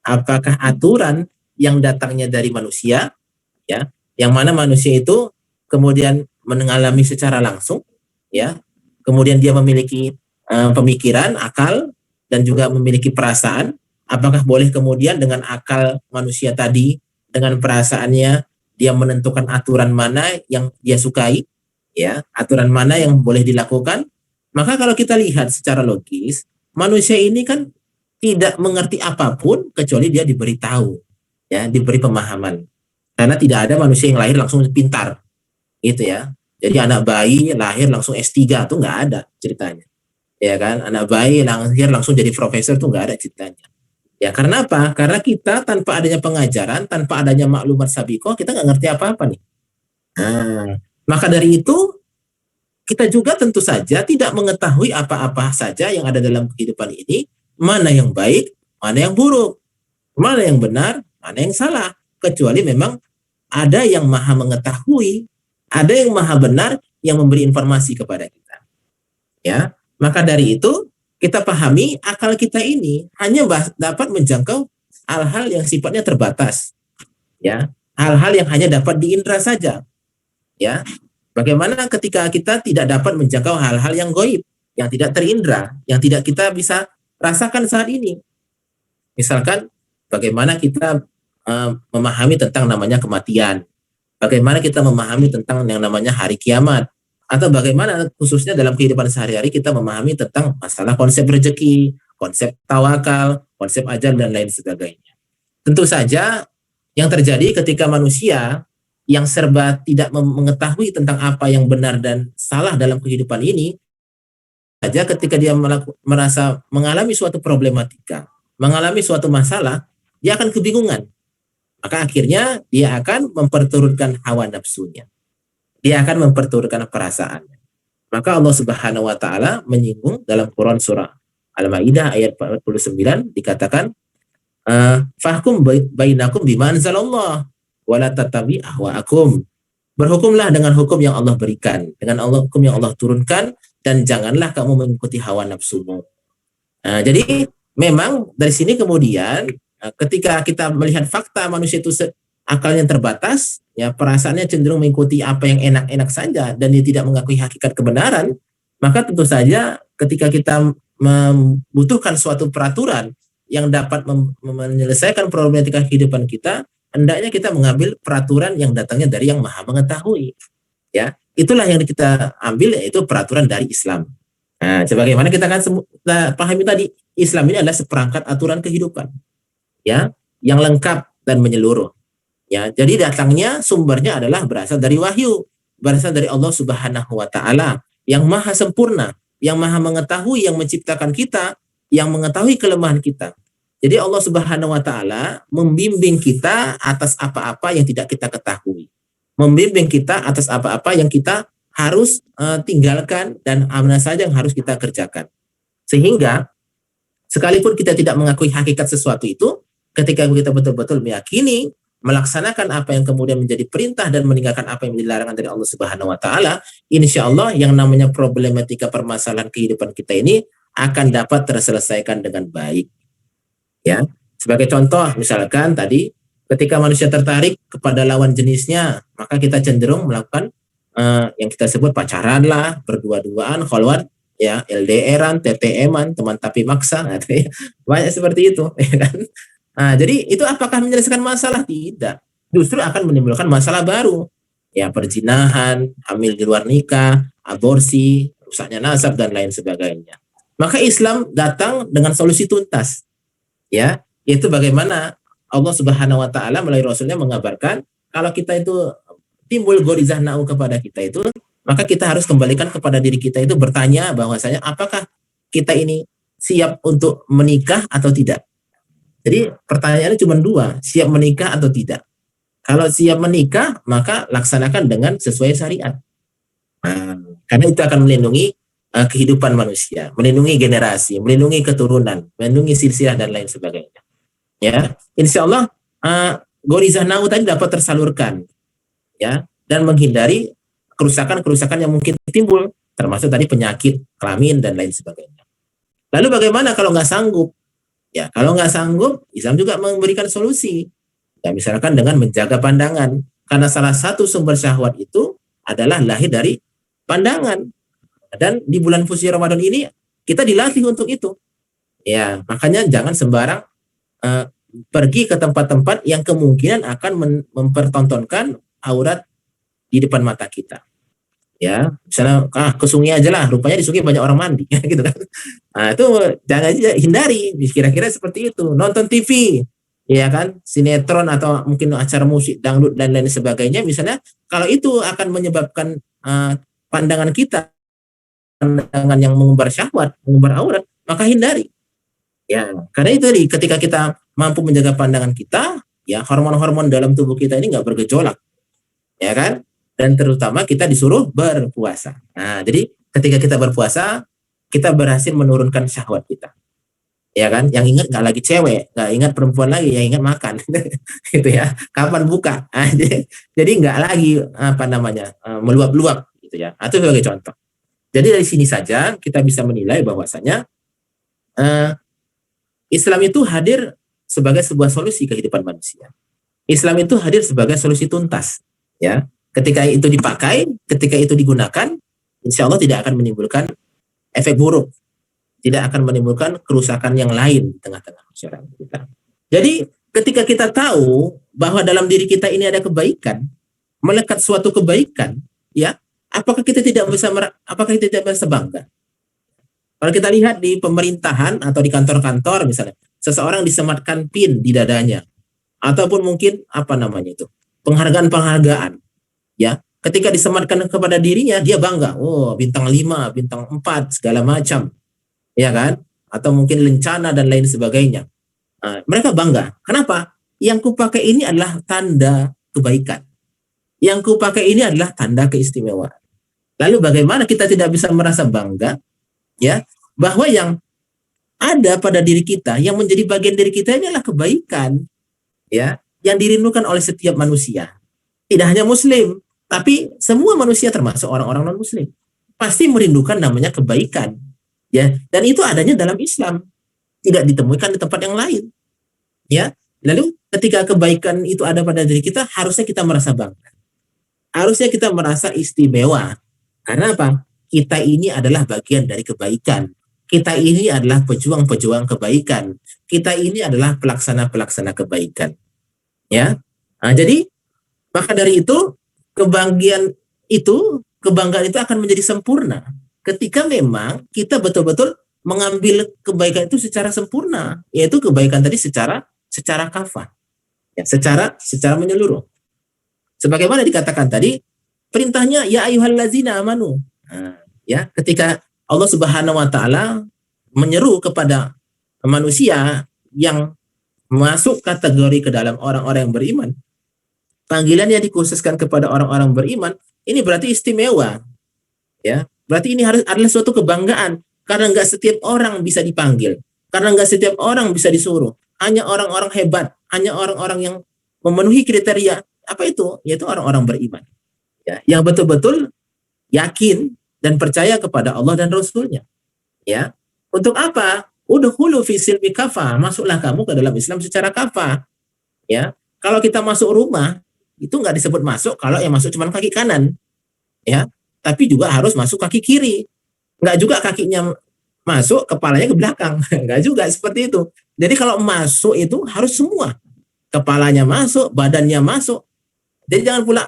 Apakah aturan yang datangnya dari manusia, ya, yang mana manusia itu kemudian mengalami secara langsung, ya, kemudian dia memiliki pemikiran, akal, dan juga memiliki perasaan. Apakah boleh kemudian dengan akal manusia tadi, dengan perasaannya, dia menentukan aturan mana yang dia sukai, ya, aturan mana yang boleh dilakukan? Maka kalau kita lihat secara logis, manusia ini kan tidak mengerti apapun kecuali dia diberitahu, ya, diberi pemahaman. Karena tidak ada manusia yang lahir langsung pintar, gitu ya. Jadi anak bayi lahir langsung S3 tuh nggak ada ceritanya, ya kan? Anak bayi lahir langsung jadi profesor tuh nggak ada ceritanya. Ya karena apa? Karena kita tanpa adanya pengajaran, tanpa adanya maklumat sabiqah, kita nggak ngerti apa-apa nih. Nah, maka dari itu kita juga tentu saja tidak mengetahui apa-apa saja yang ada dalam kehidupan ini, mana yang baik, mana yang buruk, mana yang benar, mana yang salah. Kecuali memang ada yang maha mengetahui, ada yang maha benar yang memberi informasi kepada kita. Ya, maka dari itu kita pahami akal kita ini hanya dapat menjangkau hal-hal yang sifatnya terbatas. Ya, hal-hal yang hanya dapat diindra saja. Ya. Bagaimana ketika kita tidak dapat menjangkau hal-hal yang gaib, yang tidak terindra, yang tidak kita bisa rasakan saat ini. Misalkan bagaimana kita memahami tentang namanya kematian, bagaimana kita memahami tentang yang namanya hari kiamat, atau bagaimana khususnya dalam kehidupan sehari-hari kita memahami tentang masalah konsep rezeki, konsep tawakal, konsep ajal, dan lain sebagainya. Tentu saja yang terjadi ketika manusia yang serba tidak mengetahui tentang apa yang benar dan salah dalam kehidupan ini, saja ketika dia merasa mengalami suatu problematika, mengalami suatu masalah, dia akan kebingungan. Maka akhirnya dia akan memperturutkan hawa nafsunya. Dia akan memperturutkan perasaannya. Maka Allah Subhanahu wa taala menyinggung dalam Quran surah Al-Maidah ayat 49 dikatakan, fahkum bainakum bima anzalallah wala tatabi ahwaakum. Berhukumlah dengan hukum yang Allah berikan, dengan hukum yang Allah turunkan, dan janganlah kamu mengikuti hawa nafsumu. Nah, jadi memang dari sini kemudian ketika kita melihat fakta manusia itu akalnya terbatas, ya perasaannya cenderung mengikuti apa yang enak-enak saja dan dia tidak mengakui hakikat kebenaran, maka tentu saja ketika kita membutuhkan suatu peraturan yang dapat menyelesaikan problematika kehidupan kita, hendaknya kita mengambil peraturan yang datangnya dari yang maha mengetahui. Ya, itulah yang kita ambil, yaitu peraturan dari Islam. Nah, sebagaimana kita kan pahami tadi, Islam ini adalah seperangkat aturan kehidupan, ya, yang lengkap dan menyeluruh. Ya, jadi datangnya sumbernya adalah berasal dari wahyu, berasal dari Allah Subhanahu wa taala yang maha sempurna, yang maha mengetahui, yang menciptakan kita, yang mengetahui kelemahan kita. Jadi Allah Subhanahu wa taala membimbing kita atas apa-apa yang tidak kita ketahui. Membimbing kita atas apa-apa yang kita harus tinggalkan dan mana saja yang harus kita kerjakan. Sehingga sekalipun kita tidak mengakui hakikat sesuatu itu, ketika kita betul-betul meyakini, melaksanakan apa yang kemudian menjadi perintah dan meninggalkan apa yang menjadi larangan dari Allah Subhanahu wa taala, insyaallah yang namanya problematika permasalahan kehidupan kita ini akan dapat terselesaikan dengan baik. Ya, sebagai contoh misalkan tadi ketika manusia tertarik kepada lawan jenisnya, maka kita cenderung melakukan yang kita sebut pacaran lah, berdua-duaan, khalwat, ya, LDR-an, TTM-an, teman tapi maksa, banyak seperti itu, ya kan? Nah, jadi itu apakah menyelesaikan masalah? Tidak, justru akan menimbulkan masalah baru, ya, perzinahan, hamil di luar nikah, aborsi, rusaknya nasab dan lain sebagainya. Maka Islam datang dengan solusi tuntas. Ya, yaitu bagaimana Allah Subhanahu wa taala melalui Rasulnya mengabarkan kalau kita itu timbul gorizah na'u kepada kita itu, maka kita harus kembalikan kepada diri kita itu bertanya bahwasanya apakah kita ini siap untuk menikah atau tidak. Jadi pertanyaannya cuma dua, siap menikah atau tidak. Kalau siap menikah, maka laksanakan dengan sesuai syariat. Karena itu akan melindungi kehidupan manusia, melindungi generasi, melindungi keturunan, melindungi silsilah dan lain sebagainya. Ya, insya Allah gorizah na'u tadi dapat tersalurkan, ya, dan menghindari kerusakan-kerusakan yang mungkin timbul, termasuk tadi penyakit kelamin dan lain sebagainya. Lalu bagaimana kalau nggak sanggup? Ya, kalau nggak sanggup, Islam juga memberikan solusi. Ya, misalkan dengan menjaga pandangan, karena salah satu sumber syahwat itu adalah lahir dari pandangan. Dan di bulan suci Ramadan ini kita dilatih untuk itu. Ya, makanya jangan sembarang pergi ke tempat-tempat yang kemungkinan akan mempertontonkan aurat di depan mata kita. Ya, misalnya ke sungai aja lah, rupanya di sungai banyak orang mandi, gitu kan. Nah, itu jangan aja hindari, kira-kira seperti itu. Nonton TV, ya kan, sinetron atau mungkin acara musik, dangdut dan lain sebagainya, misalnya, kalau itu akan menyebabkan pandangan kita, pandangan yang mengumbar syahwat, mengumbar aurat, maka hindari. Ya, karena itu ketika kita mampu menjaga pandangan kita, ya hormon-hormon dalam tubuh kita ini nggak bergejolak, ya kan? Dan terutama kita disuruh berpuasa. Nah, jadi ketika kita berpuasa, kita berhasil menurunkan syahwat kita, ya kan? Yang ingat nggak lagi cewek, nggak ingat perempuan lagi, yang ingat makan, gitu ya. Kapan buka? Nah, jadi nggak lagi meluap-luap, gitu ya. Itu sebagai contoh. Jadi dari sini saja kita bisa menilai bahwasanya Islam itu hadir sebagai sebuah solusi kehidupan manusia. Islam itu hadir sebagai solusi tuntas. Ya, ketika itu dipakai, ketika itu digunakan, insya Allah tidak akan menimbulkan efek buruk, tidak akan menimbulkan kerusakan yang lain di tengah-tengah masyarakat kita. Jadi ketika kita tahu bahwa dalam diri kita ini ada kebaikan, melekat suatu kebaikan, ya, apakah kita tidak bisa bangga? Kalau kita lihat di pemerintahan atau di kantor-kantor misalnya, seseorang disematkan PIN di dadanya, ataupun mungkin penghargaan-penghargaan, ya, ketika disematkan kepada dirinya dia bangga, oh bintang 5, bintang 4 segala macam, ya kan, atau mungkin lencana dan lain sebagainya. Mereka bangga. Kenapa? Yang kupakai ini adalah tanda kebaikan, yang kupakai ini adalah tanda keistimewaan. Lalu bagaimana kita tidak bisa merasa bangga, ya, bahwa yang ada pada diri kita, yang menjadi bagian dari kita ini adalah kebaikan, ya, yang dirindukan oleh setiap manusia. Tidak hanya Muslim, tapi semua manusia termasuk orang-orang non-Muslim pasti merindukan namanya kebaikan, ya, dan itu adanya dalam Islam, tidak ditemukan di tempat yang lain, ya. Lalu ketika kebaikan itu ada pada diri kita, harusnya kita merasa bangga, harusnya kita merasa istimewa. Karena apa? Kita ini adalah bagian dari kebaikan. Kita ini adalah pejuang-pejuang kebaikan. Kita ini adalah pelaksana-pelaksana kebaikan. Ya. Nah, jadi maka dari itu kebanggaan itu akan menjadi sempurna ketika memang kita betul-betul mengambil kebaikan itu secara sempurna, yaitu kebaikan tadi secara kafah. Ya, secara menyeluruh. Sebagaimana dikatakan tadi, perintahnya ya ayyuhallazina amanu. Nah, ya, ketika Allah Subhanahu wa taala menyeru kepada manusia yang masuk kategori ke dalam orang-orang yang beriman, panggilannya dikhususkan kepada orang-orang beriman, ini berarti istimewa. Ya, berarti ini adalah suatu kebanggaan karena nggak setiap orang bisa dipanggil, karena nggak setiap orang bisa disuruh. Hanya orang-orang hebat, hanya orang-orang yang memenuhi kriteria apa itu, yaitu orang-orang beriman. Ya, yang betul-betul yakin dan percaya kepada Allah dan Rasul-Nya. Ya, untuk apa? Udkhulu fi silmi kafah, masuklah kamu ke dalam Islam secara kafah. Ya, kalau kita masuk rumah itu nggak disebut masuk kalau yang masuk cuma kaki kanan, ya, tapi juga harus masuk kaki kiri. Nggak juga kakinya masuk, kepalanya ke belakang, nggak juga seperti itu. Jadi kalau masuk itu harus semua, kepalanya masuk, badannya masuk. Jadi jangan pula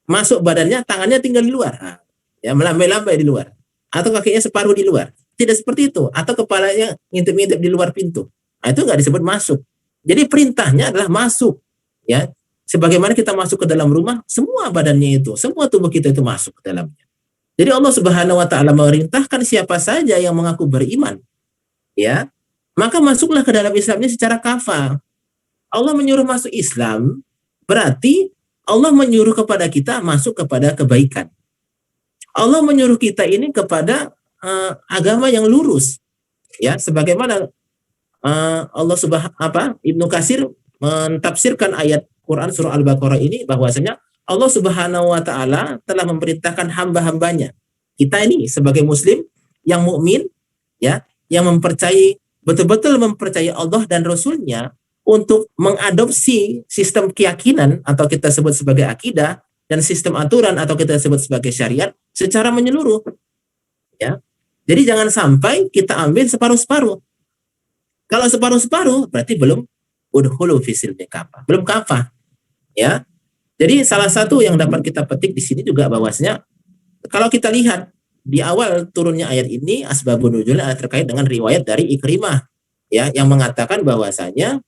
masuk badannya, tangannya tinggal di luar, ya, melambai-lambai di luar, atau kakinya separuh di luar. Tidak seperti itu, atau kepalanya ngintip-ngintip di luar pintu. Nah, itu nggak disebut masuk. Jadi perintahnya adalah masuk, ya. Sebagaimana kita masuk ke dalam rumah, semua badannya itu, semua tubuh kita itu masuk ke dalamnya. Jadi Allah Subhanahu wa taala memerintahkan siapa saja yang mengaku beriman, ya, maka masuklah ke dalam Islamnya secara kafah. Allah menyuruh masuk Islam, berarti Allah menyuruh kepada kita masuk kepada kebaikan. Allah menyuruh kita ini kepada agama yang lurus, ya, sebagaimana Allah Ibnu Katsir mentafsirkan ayat Quran surah Al-Baqarah ini bahwasanya Allah Subhanahu wa taala telah memerintahkan hamba-hambanya. Kita ini sebagai muslim yang mukmin, ya, yang betul-betul mempercayai Allah dan Rasul-Nya untuk mengadopsi sistem keyakinan atau kita sebut sebagai akidah dan sistem aturan atau kita sebut sebagai syariat secara menyeluruh, ya. Jadi jangan sampai kita ambil separuh-separuh. Kalau separuh-separuh berarti belum udhulu fi silmi kafah, belum kafah, ya. Jadi salah satu yang dapat kita petik di sini juga bahwasanya kalau kita lihat di awal turunnya ayat ini, asbabun nuzulnya terkait dengan riwayat dari Ikrimah, ya, yang mengatakan bahwasanya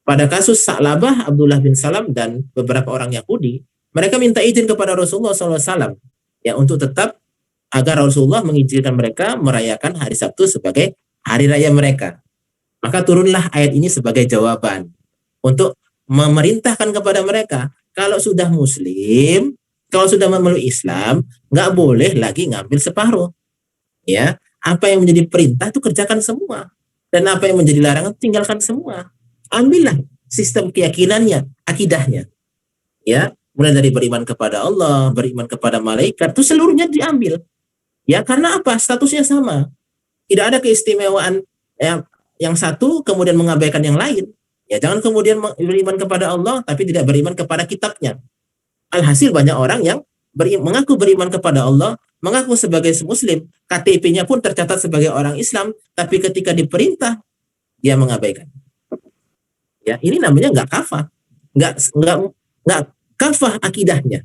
pada kasus Sa'labah, Abdullah bin Salam dan beberapa orang Yahudi, mereka minta izin kepada Rasulullah SAW, ya, untuk tetap agar Rasulullah mengizinkan mereka merayakan hari Sabtu sebagai hari raya mereka. Maka turunlah ayat ini sebagai jawaban untuk memerintahkan kepada mereka, kalau sudah muslim, kalau sudah memeluk Islam, nggak boleh lagi ngambil separuh. Ya, apa yang menjadi perintah itu kerjakan semua, dan apa yang menjadi larangan tinggalkan semua. Ambillah sistem keyakinannya, akidahnya. Ya, mulai dari beriman kepada Allah, beriman kepada malaikat, itu seluruhnya diambil. Ya, karena apa? Statusnya sama. Tidak ada keistimewaan yang satu kemudian mengabaikan yang lain. Ya, jangan kemudian beriman kepada Allah tapi tidak beriman kepada kitabnya. Alhasil banyak orang yang mengaku beriman kepada Allah, mengaku sebagai muslim, KTP-nya pun tercatat sebagai orang Islam, tapi ketika diperintah dia mengabaikan. Ya, ini namanya nggak kafah, nggak kafah akidahnya,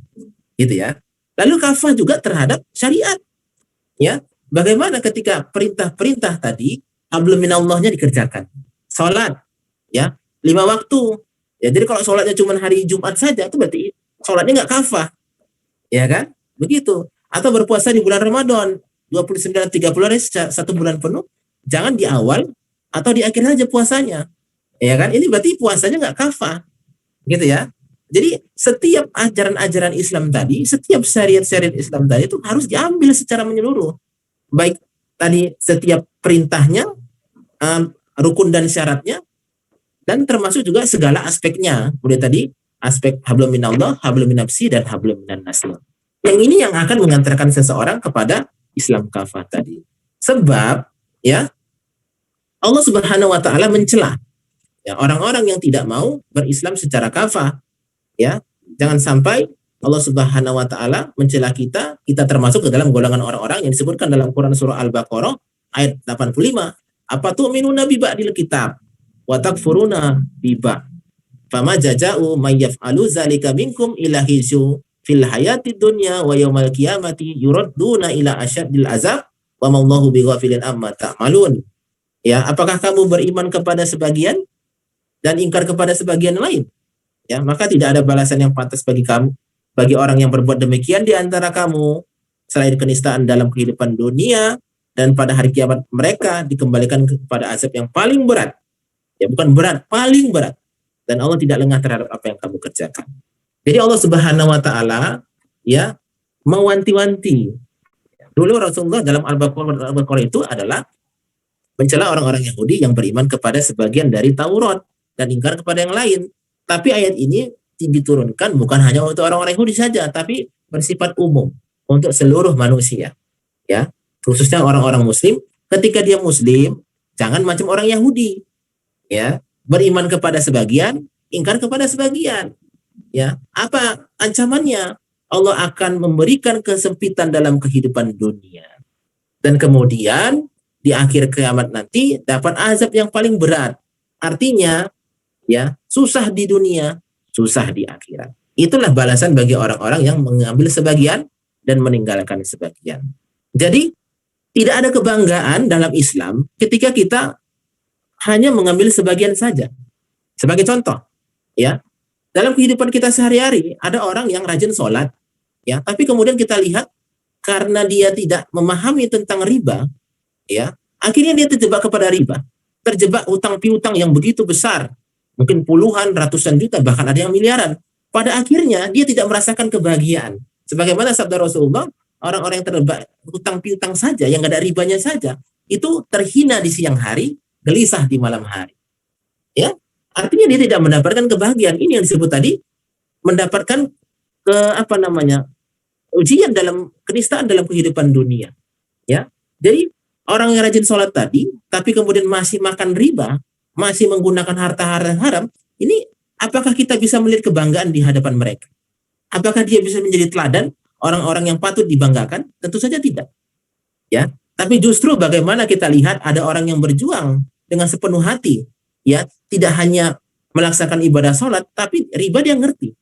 gitu ya. Lalu kafah juga terhadap syariat. Ya, bagaimana ketika perintah-perintah tadi hablum minallahnya dikerjakan, sholat, ya, 5 waktu. Ya, jadi kalau sholatnya cuma hari Jumat saja, itu berarti sholatnya nggak kafah, ya kan? Begitu. Atau berpuasa di bulan Ramadan 29-30 hari satu bulan penuh, jangan di awal atau di akhir saja puasanya, ya kan? Ini berarti puasanya nggak kafah, gitu ya. Jadi setiap ajaran-ajaran Islam tadi, setiap syariat-syariat Islam tadi itu harus diambil secara menyeluruh. Baik tadi setiap perintahnya, rukun dan syaratnya, dan termasuk juga segala aspeknya. Mulai tadi aspek hablum minallah, hablum minapsi, dan hablum minan nas. Yang ini yang akan mengantarkan seseorang kepada Islam kafah tadi. Sebab ya Allah Subhanahu wa taala mencela ya orang-orang yang tidak mau berislam secara kafah. Ya, jangan sampai Allah Subhanahu wa taala mencela kita termasuk ke dalam golongan orang-orang yang disebutkan dalam Quran surah Al-Baqarah ayat 85. Apa tu'minuna bi ba'dil kitab wa takfuruna bi ba'd. Fama jaza'u may yaf'alu dzalika minkum illa khizy fil hayatid dunya wa yaumal qiyamati yuradduna ila asyaddil azab wa mallahu bighafilin amma ta'malun. Ya, apakah kamu beriman kepada sebagian dan ingkar kepada sebagian lain? Ya, maka tidak ada balasan yang pantas bagi kamu, bagi orang yang berbuat demikian di antara kamu selain kenistaan dalam kehidupan dunia, dan pada hari kiamat mereka dikembalikan kepada azab yang paling berat. Ya, bukan berat, paling berat. Dan Allah tidak lengah terhadap apa yang kamu kerjakan. Jadi Allah Subhanahu wa taala ya mewanti-wanti. Dulu Rasulullah dalam Al-Baqarah itu adalah mencela orang-orang Yahudi yang beriman kepada sebagian dari Taurat dan ingkar kepada yang lain. Tapi ayat ini diturunkan bukan hanya untuk orang-orang Yahudi saja, tapi bersifat umum untuk seluruh manusia. Ya, khususnya orang-orang Muslim. Ketika dia Muslim, jangan macam orang Yahudi. Ya, beriman kepada sebagian, ingkar kepada sebagian. Ya, apa ancamannya? Allah akan memberikan kesempitan dalam kehidupan dunia, dan kemudian di akhir kiamat nanti dapat azab yang paling berat. Artinya, ya, susah di dunia, susah di akhirat. Itulah balasan bagi orang-orang yang mengambil sebagian dan meninggalkan sebagian. Jadi, tidak ada kebanggaan dalam Islam ketika kita hanya mengambil sebagian saja. Sebagai contoh, ya, dalam kehidupan kita sehari-hari ada orang yang rajin sholat, ya, tapi kemudian kita lihat karena dia tidak memahami tentang riba, ya, akhirnya dia terjebak kepada riba, terjebak utang piutang yang begitu besar, mungkin puluhan, ratusan juta, bahkan ada yang miliaran. Pada akhirnya dia tidak merasakan kebahagiaan. Sebagaimana sabda Rasulullah, orang-orang yang terlibat utang piutang saja, yang ada ribanya saja, itu terhina di siang hari, gelisah di malam hari. Ya, artinya dia tidak mendapatkan kebahagiaan. Ini yang disebut tadi mendapatkan ujian dalam kenistaan dalam kehidupan dunia. Ya, jadi orang yang rajin sholat tadi, tapi kemudian masih makan riba, masih menggunakan harta-harta haram, ini apakah kita bisa melihat kebanggaan di hadapan mereka? Apakah dia bisa menjadi teladan orang-orang yang patut dibanggakan? Tentu saja tidak. Ya, tapi justru bagaimana kita lihat ada orang yang berjuang dengan sepenuh hati, ya, tidak hanya melaksanakan ibadah sholat, tapi riba dia ngerti.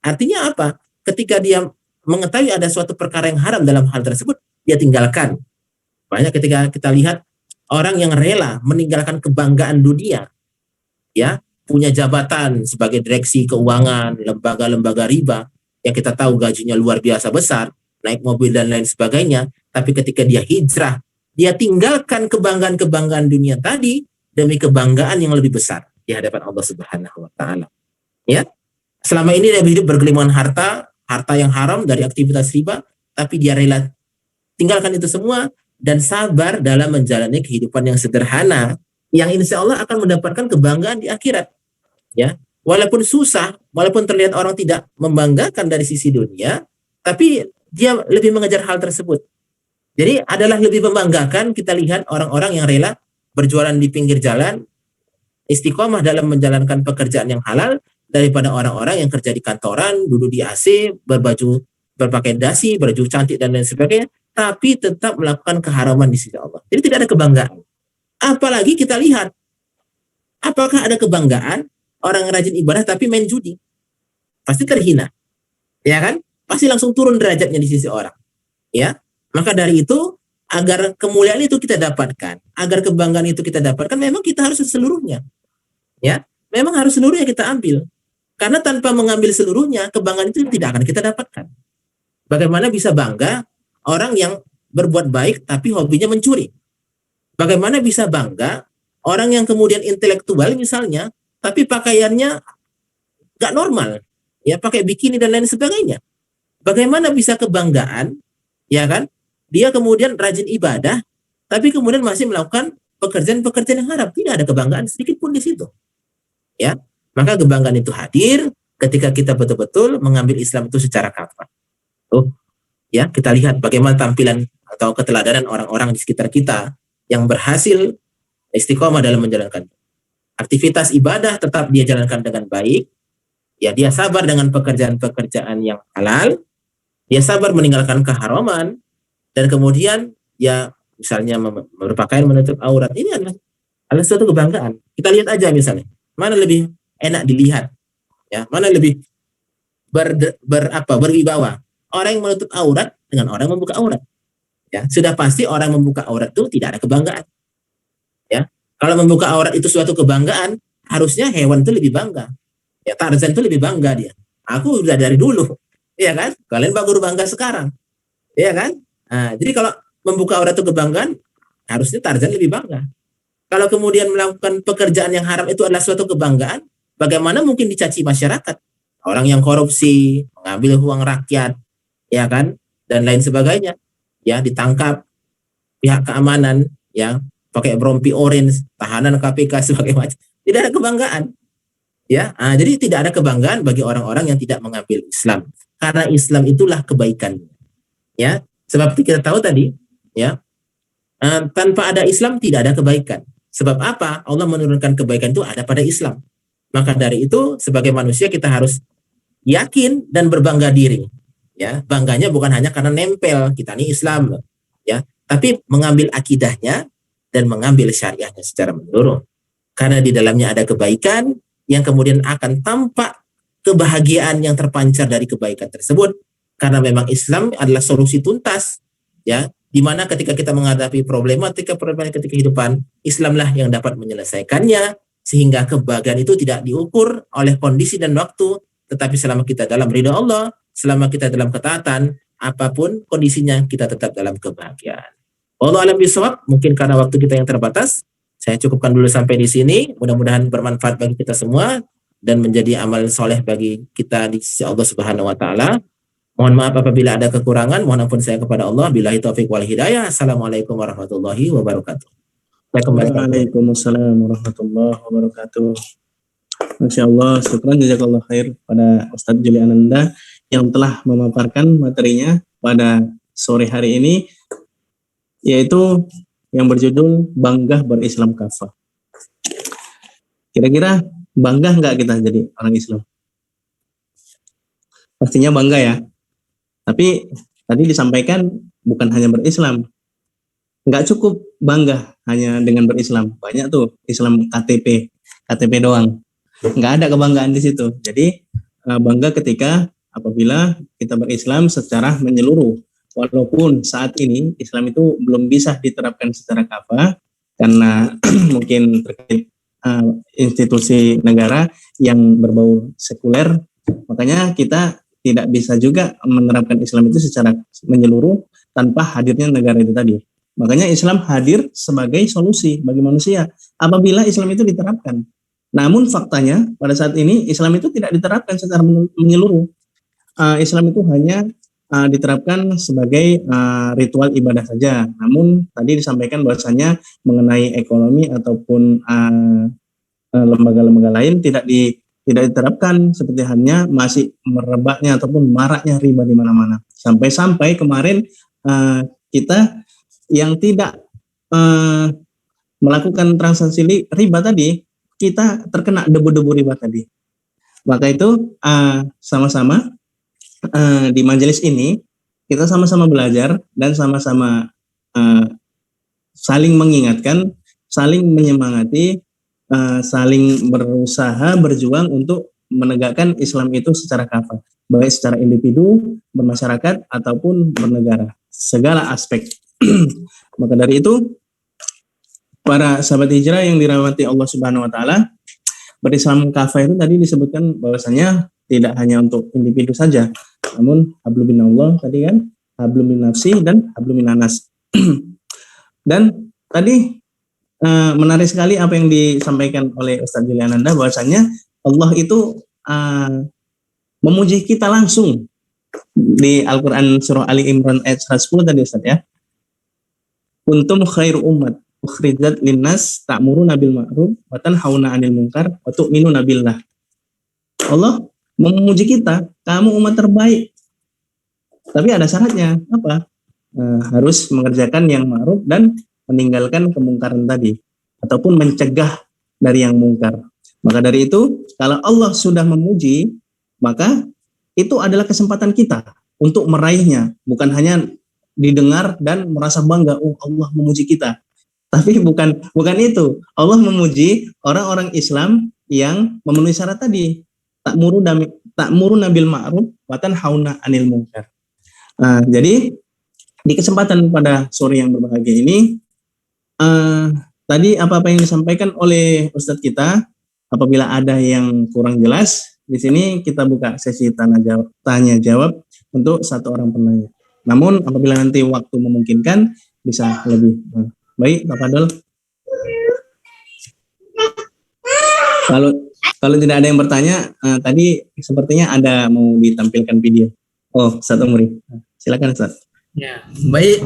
Artinya apa? Ketika dia mengetahui ada suatu perkara yang haram dalam hal tersebut, dia tinggalkan. Banyak ketika kita lihat orang yang rela meninggalkan kebanggaan dunia, ya, punya jabatan sebagai direksi keuangan, lembaga-lembaga riba, yang kita tahu gajinya luar biasa besar, naik mobil dan lain sebagainya, tapi ketika dia hijrah, dia tinggalkan kebanggaan-kebanggaan dunia tadi demi kebanggaan yang lebih besar di hadapan Allah Subhanahu wa taala. Ya. Selama ini dia hidup bergelimangan harta yang haram dari aktivitas riba, tapi dia rela tinggalkan itu semua dan sabar dalam menjalani kehidupan yang sederhana yang insya Allah akan mendapatkan kebanggaan di akhirat. Ya, walaupun susah, walaupun terlihat orang tidak membanggakan dari sisi dunia, tapi dia lebih mengejar hal tersebut. Jadi adalah lebih membanggakan kita lihat orang-orang yang rela berjualan di pinggir jalan, istiqomah dalam menjalankan pekerjaan yang halal, daripada orang-orang yang kerja di kantoran, duduk di AC, berpakaian dasi, baju cantik dan lain sebagainya, tapi tetap melakukan keharaman di sisi Allah. Jadi tidak ada kebanggaan. Apalagi kita lihat, apakah ada kebanggaan orang rajin ibadah tapi main judi? Pasti terhina, ya kan? Pasti langsung turun derajatnya di sisi orang. Ya, maka dari itu agar kemuliaan itu kita dapatkan, agar kebanggaan itu kita dapatkan, memang kita harus seluruhnya. Ya, memang harus seluruhnya kita ambil. Karena tanpa mengambil seluruhnya, kebanggaan itu tidak akan kita dapatkan. Bagaimana bisa bangga orang yang berbuat baik tapi hobinya mencuri? Bagaimana bisa bangga orang yang kemudian intelektual misalnya, tapi pakaiannya gak normal, ya, pakai bikini dan lain sebagainya? Bagaimana bisa kebanggaan, ya kan? Dia kemudian rajin ibadah, tapi kemudian masih melakukan pekerjaan-pekerjaan yang haram. Tidak ada kebanggaan sedikit pun di situ. Ya, maka kebanggaan itu hadir ketika kita betul-betul mengambil Islam itu secara kafah. Ya, kita lihat bagaimana tampilan atau keteladanan orang-orang di sekitar kita yang berhasil istiqomah dalam menjalankan aktivitas ibadah, tetap dia jalankan dengan baik. Ya, dia sabar dengan pekerjaan-pekerjaan yang halal, dia sabar meninggalkan keharaman, dan kemudian ya misalnya berpakaian menutup aurat. Ini adalah suatu kebanggaan. Kita lihat aja misalnya, mana lebih enak dilihat, ya, mana lebih berwibawa, orang yang menutup aurat dengan orang yang membuka aurat. Ya, sudah pasti orang membuka aurat itu tidak ada kebanggaan. Ya, kalau membuka aurat itu suatu kebanggaan, harusnya hewan itu lebih bangga. Ya, Tarzan itu lebih bangga dia. Aku udah dari dulu, ya kan? Kalian baru bangga sekarang, ya kan? Nah, jadi kalau membuka aurat itu kebanggaan, harusnya Tarzan lebih bangga. Kalau kemudian melakukan pekerjaan yang haram itu adalah suatu kebanggaan, bagaimana mungkin dicaci masyarakat? Orang yang korupsi, mengambil uang rakyat, ya kan, dan lain sebagainya, ya, ditangkap pihak keamanan, ya, pakai rompi orange, tahanan KPK sebagai macam. Tidak ada kebanggaan, ya. Jadi tidak ada kebanggaan bagi orang-orang yang tidak mengambil Islam, karena Islam itulah kebaikan, ya. Sebab kita tahu tadi, ya, tanpa ada Islam tidak ada kebaikan. Sebab apa? Allah menurunkan kebaikan itu ada pada Islam. Maka dari itu sebagai manusia kita harus yakin dan berbangga diri. Ya, bangganya bukan hanya karena nempel kita ini Islam, ya, tapi mengambil akidahnya dan mengambil syariahnya secara menyeluruh. Karena di dalamnya ada kebaikan yang kemudian akan tampak kebahagiaan yang terpancar dari kebaikan tersebut. Karena memang Islam adalah solusi tuntas, ya, di mana ketika kita menghadapi problematika kehidupan, Islamlah yang dapat menyelesaikannya, sehingga kebahagiaan itu tidak diukur oleh kondisi dan waktu, tetapi selama kita dalam ridha Allah, selama kita dalam ketaatan, apapun kondisinya kita tetap dalam kebahagiaan. Wallahu a'lam bishawab. Mungkin karena waktu kita yang terbatas, saya cukupkan dulu sampai di sini. Mudah-mudahan bermanfaat bagi kita semua dan menjadi amal soleh bagi kita di sisi Allah Subhanahu wa taala. Mohon maaf apabila ada kekurangan, mohon ampun saya kepada Allah. Billahi taufiq wal hidayah. Assalamualaikum warahmatullahi wabarakatuh. Saya kembali. Waalaikumsalam warahmatullahi wabarakatuh. Masya Allah, syukran jazakallah khair pada Ustadz Juli Ananda yang telah memaparkan materinya pada sore hari ini, yaitu yang berjudul Bangga Berislam Kafah. Kira-kira bangga nggak kita jadi orang Islam? Pastinya bangga ya. Tapi tadi disampaikan bukan hanya berislam. Nggak cukup bangga hanya dengan berislam. Banyak tuh Islam KTP doang. Nggak ada kebanggaan di situ. Jadi bangga ketika apabila kita berislam secara menyeluruh. Walaupun saat ini Islam itu belum bisa diterapkan secara kafah karena mungkin terkait institusi negara yang berbau sekuler, makanya kita tidak bisa juga menerapkan Islam itu secara menyeluruh tanpa hadirnya negara itu tadi. Makanya Islam hadir sebagai solusi bagi manusia apabila Islam itu diterapkan. Namun faktanya pada saat ini Islam itu tidak diterapkan secara menyeluruh. Islam itu hanya diterapkan sebagai ritual ibadah saja. Namun tadi disampaikan bahwasanya mengenai ekonomi ataupun lembaga-lembaga lain tidak diterapkan, seperti halnya masih merebaknya ataupun maraknya riba di mana-mana. Sampai-sampai kemarin kita yang tidak melakukan transaksi riba tadi, kita terkena debu-debu riba tadi. Maka itu sama-sama di majelis ini kita sama-sama belajar dan sama-sama saling mengingatkan, saling menyemangati, saling berusaha berjuang untuk menegakkan Islam itu secara kafah, baik secara individu, bermasyarakat ataupun bernegara, segala aspek. Maka dari itu para sahabat hijrah yang dirahmati Allah Subhanahu wa taala, berislam kafah itu tadi disebutkan bahwasanya tidak hanya untuk individu saja, namun hablum minallah tadi kan, hablum min nafsi dan hablum minanas. Dan tadi menarik sekali apa yang disampaikan oleh Ustadz Juli Ananda, bahwasanya Allah itu memuji kita langsung di Al-Quran surah Ali Imran ayat 110 tadi Ustadz ya. Kuntum khairu ummat ukhrijat linnas ta'muruna bil ma'ruf wa tanhauna 'anil munkar wa tu'minuna billah. Allah memuji kita, kamu umat terbaik. Tapi ada syaratnya, apa? Harus mengerjakan yang ma'ruf dan meninggalkan kemungkaran tadi, ataupun mencegah dari yang mungkar. Maka dari itu, kalau Allah sudah memuji, maka itu adalah kesempatan kita untuk meraihnya, bukan hanya didengar dan merasa bangga, oh Allah memuji kita. Tapi bukan itu. Allah memuji orang-orang Islam yang memenuhi syarat tadi. Ta'muruna bil ma'ruf wa tanhauna 'anil munkar. Jadi di kesempatan pada sore yang berbahagia ini, tadi apa-apa yang disampaikan oleh Ustadz kita, apabila ada yang kurang jelas, di sini kita buka sesi tanya jawab untuk satu orang penanya. Namun apabila nanti waktu memungkinkan bisa lebih. Baik, Pak Fadol. Kalau tidak ada yang bertanya, tadi sepertinya ada mau ditampilkan video. Oh, Ustadz Umri. Silakan Ustadz. Ya, baik.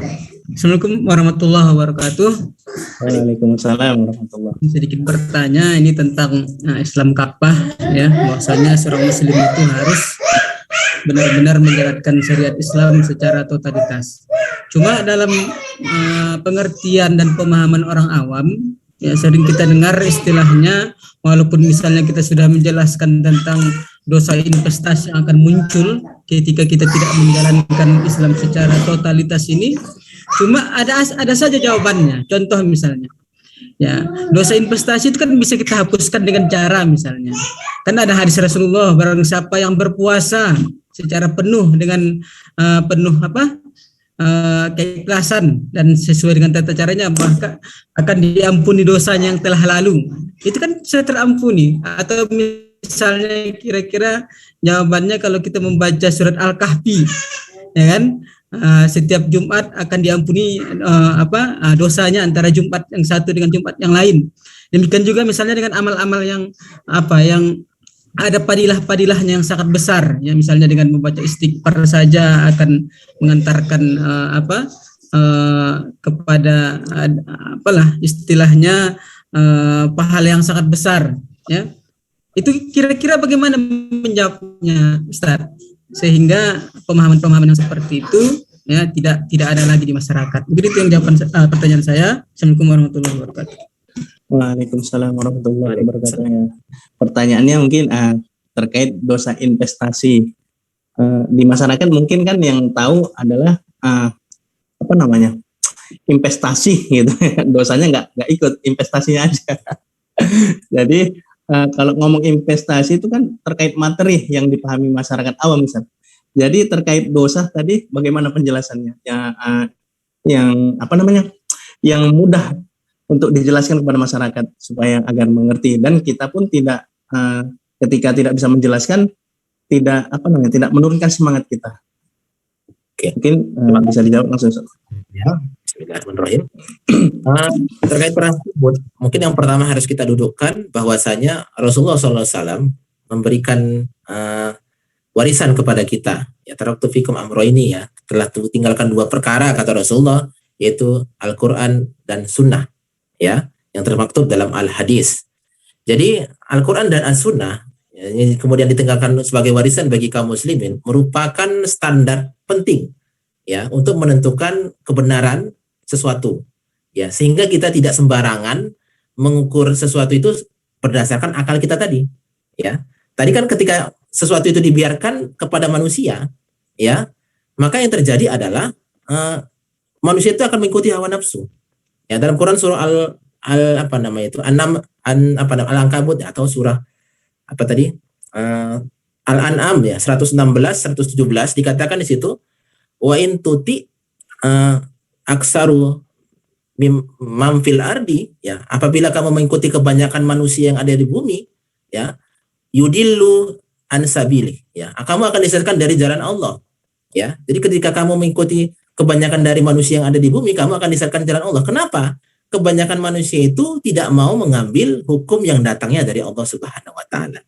Assalamualaikum warahmatullahi wabarakatuh. Waalaikumsalam warahmatullahi wabarakatuh. Sedikit bertanya ini tentang Islam kafah ya, bahwasanya seorang muslim itu harus benar-benar menjalankan syariat Islam secara totalitas. Cuma dalam pengertian dan pemahaman orang awam, ya sering kita dengar istilahnya, walaupun misalnya kita sudah menjelaskan tentang dosa investasi yang akan muncul ketika kita tidak menjalankan Islam secara totalitas ini, cuma ada saja jawabannya. Contoh misalnya, ya dosa investasi itu kan bisa kita hapuskan dengan cara misalnya, kan ada hadis Rasulullah, barang siapa yang berpuasa secara penuh dengan keikhlasan dan sesuai dengan tata caranya, maka akan diampuni dosanya yang telah lalu. Itu kan sudah terampuni. Atau misalnya kira-kira jawabannya kalau kita membaca surat Al-Kahfi, ya kan, setiap Jumat akan diampuni dosanya antara Jumat yang satu dengan Jumat yang lain. Demikian juga misalnya dengan amal-amal yang ada padilah-padilahnya yang sangat besar, ya, misalnya dengan membaca istighfar saja akan mengantarkan kepada istilahnya pahala yang sangat besar, ya. Itu kira-kira bagaimana menjawabnya, Ustaz? Sehingga pemahaman-pemahaman yang seperti itu, ya, tidak ada lagi di masyarakat. Mungkin itu yang jawaban pertanyaan saya. Assalamualaikum warahmatullahi wabarakatuh. Waalaikumsalam warahmatullahi wabarakatuh. Ya. Pertanyaannya mungkin terkait dosa investasi di masyarakat, mungkin kan yang tahu adalah investasi gitu. Dosanya nggak ikut, investasinya aja. Jadi kalau ngomong investasi itu kan terkait materi yang dipahami masyarakat awam misalnya. Jadi terkait dosa tadi bagaimana penjelasannya? Yang mudah untuk dijelaskan kepada masyarakat supaya agar mengerti, dan kita pun tidak ketika tidak bisa menjelaskan tidak menurunkan semangat kita. Oke. Mungkin bisa dijawab langsung. Ya, bismillahirrahmanirrahim. Terkait perang tersebut, mungkin yang pertama harus kita dudukkan bahwasanya Rasulullah SAW memberikan warisan kepada kita. Ya, taraktu fikum amroini, ya, telah tinggalkan 2 perkara kata Rasulullah, yaitu Al-Quran dan Sunnah. Ya, yang termaktub dalam Al-Hadis. Jadi Al-Quran dan As-Sunnah yang kemudian ditinggalkan sebagai warisan bagi kaum muslimin merupakan standar penting, ya, untuk menentukan kebenaran sesuatu, ya, sehingga kita tidak sembarangan mengukur sesuatu itu berdasarkan akal kita tadi, ya. Tadi kan ketika sesuatu itu dibiarkan kepada manusia, ya, maka yang terjadi adalah manusia itu akan mengikuti hawa nafsu. Ya, dalam Quran surah Al-Ankabut, atau surah Al-An'am, ya, 116 117 dikatakan di situ, wa in tuti aksaru mim fil ardi, ya, apabila kamu mengikuti kebanyakan manusia yang ada di bumi, ya, yudillu an sabili, ya, kamu akan disesatkan dari jalan Allah, ya. Jadi ketika kamu mengikuti kebanyakan dari manusia yang ada di bumi, kamu akan disesatkan jalan Allah. Kenapa? Kebanyakan manusia itu tidak mau mengambil hukum yang datangnya dari Allah Subhanahu wa taala.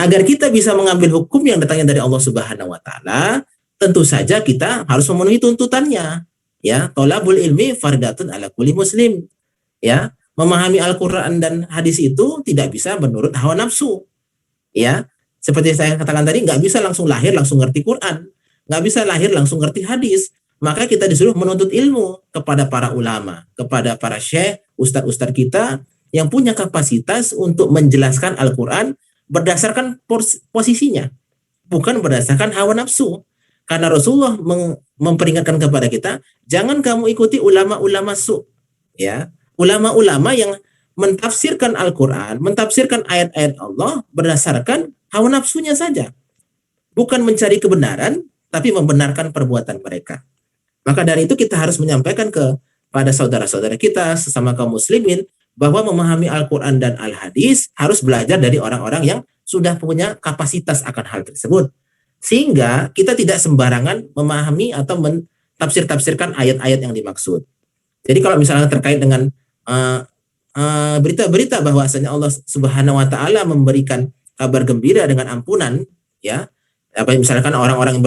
Agar kita bisa mengambil hukum yang datangnya dari Allah Subhanahu wa taala, tentu saja kita harus memenuhi tuntutannya. Ya, thalabul ilmi fardhatun ala kulli muslim. Ya, memahami Al-Qur'an dan hadis itu tidak bisa menurut hawa nafsu. Ya, seperti saya katakan tadi, nggak bisa langsung lahir langsung ngerti Quran, nggak bisa lahir langsung ngerti hadis. Maka kita disuruh menuntut ilmu kepada para ulama, kepada para syekh, ustadz-ustadz kita yang punya kapasitas untuk menjelaskan Al-Quran berdasarkan posisinya, bukan berdasarkan hawa nafsu. Karena Rasulullah memperingatkan kepada kita, jangan kamu ikuti ulama-ulama ya, ulama-ulama yang mentafsirkan Al-Quran, mentafsirkan ayat-ayat Allah berdasarkan hawa nafsunya saja, bukan mencari kebenaran, tapi membenarkan perbuatan mereka. Maka dari itu kita harus menyampaikan kepada saudara-saudara kita sesama kaum muslimin bahwa memahami Al-Quran dan Al-Hadis harus belajar dari orang-orang yang sudah punya kapasitas akan hal tersebut. Sehingga kita tidak sembarangan memahami atau mentafsir-tafsirkan ayat-ayat yang dimaksud. Jadi kalau misalnya terkait dengan berita-berita bahwasanya Allah Subhanahu wa taala memberikan kabar gembira dengan ampunan, ya, misalkan orang-orang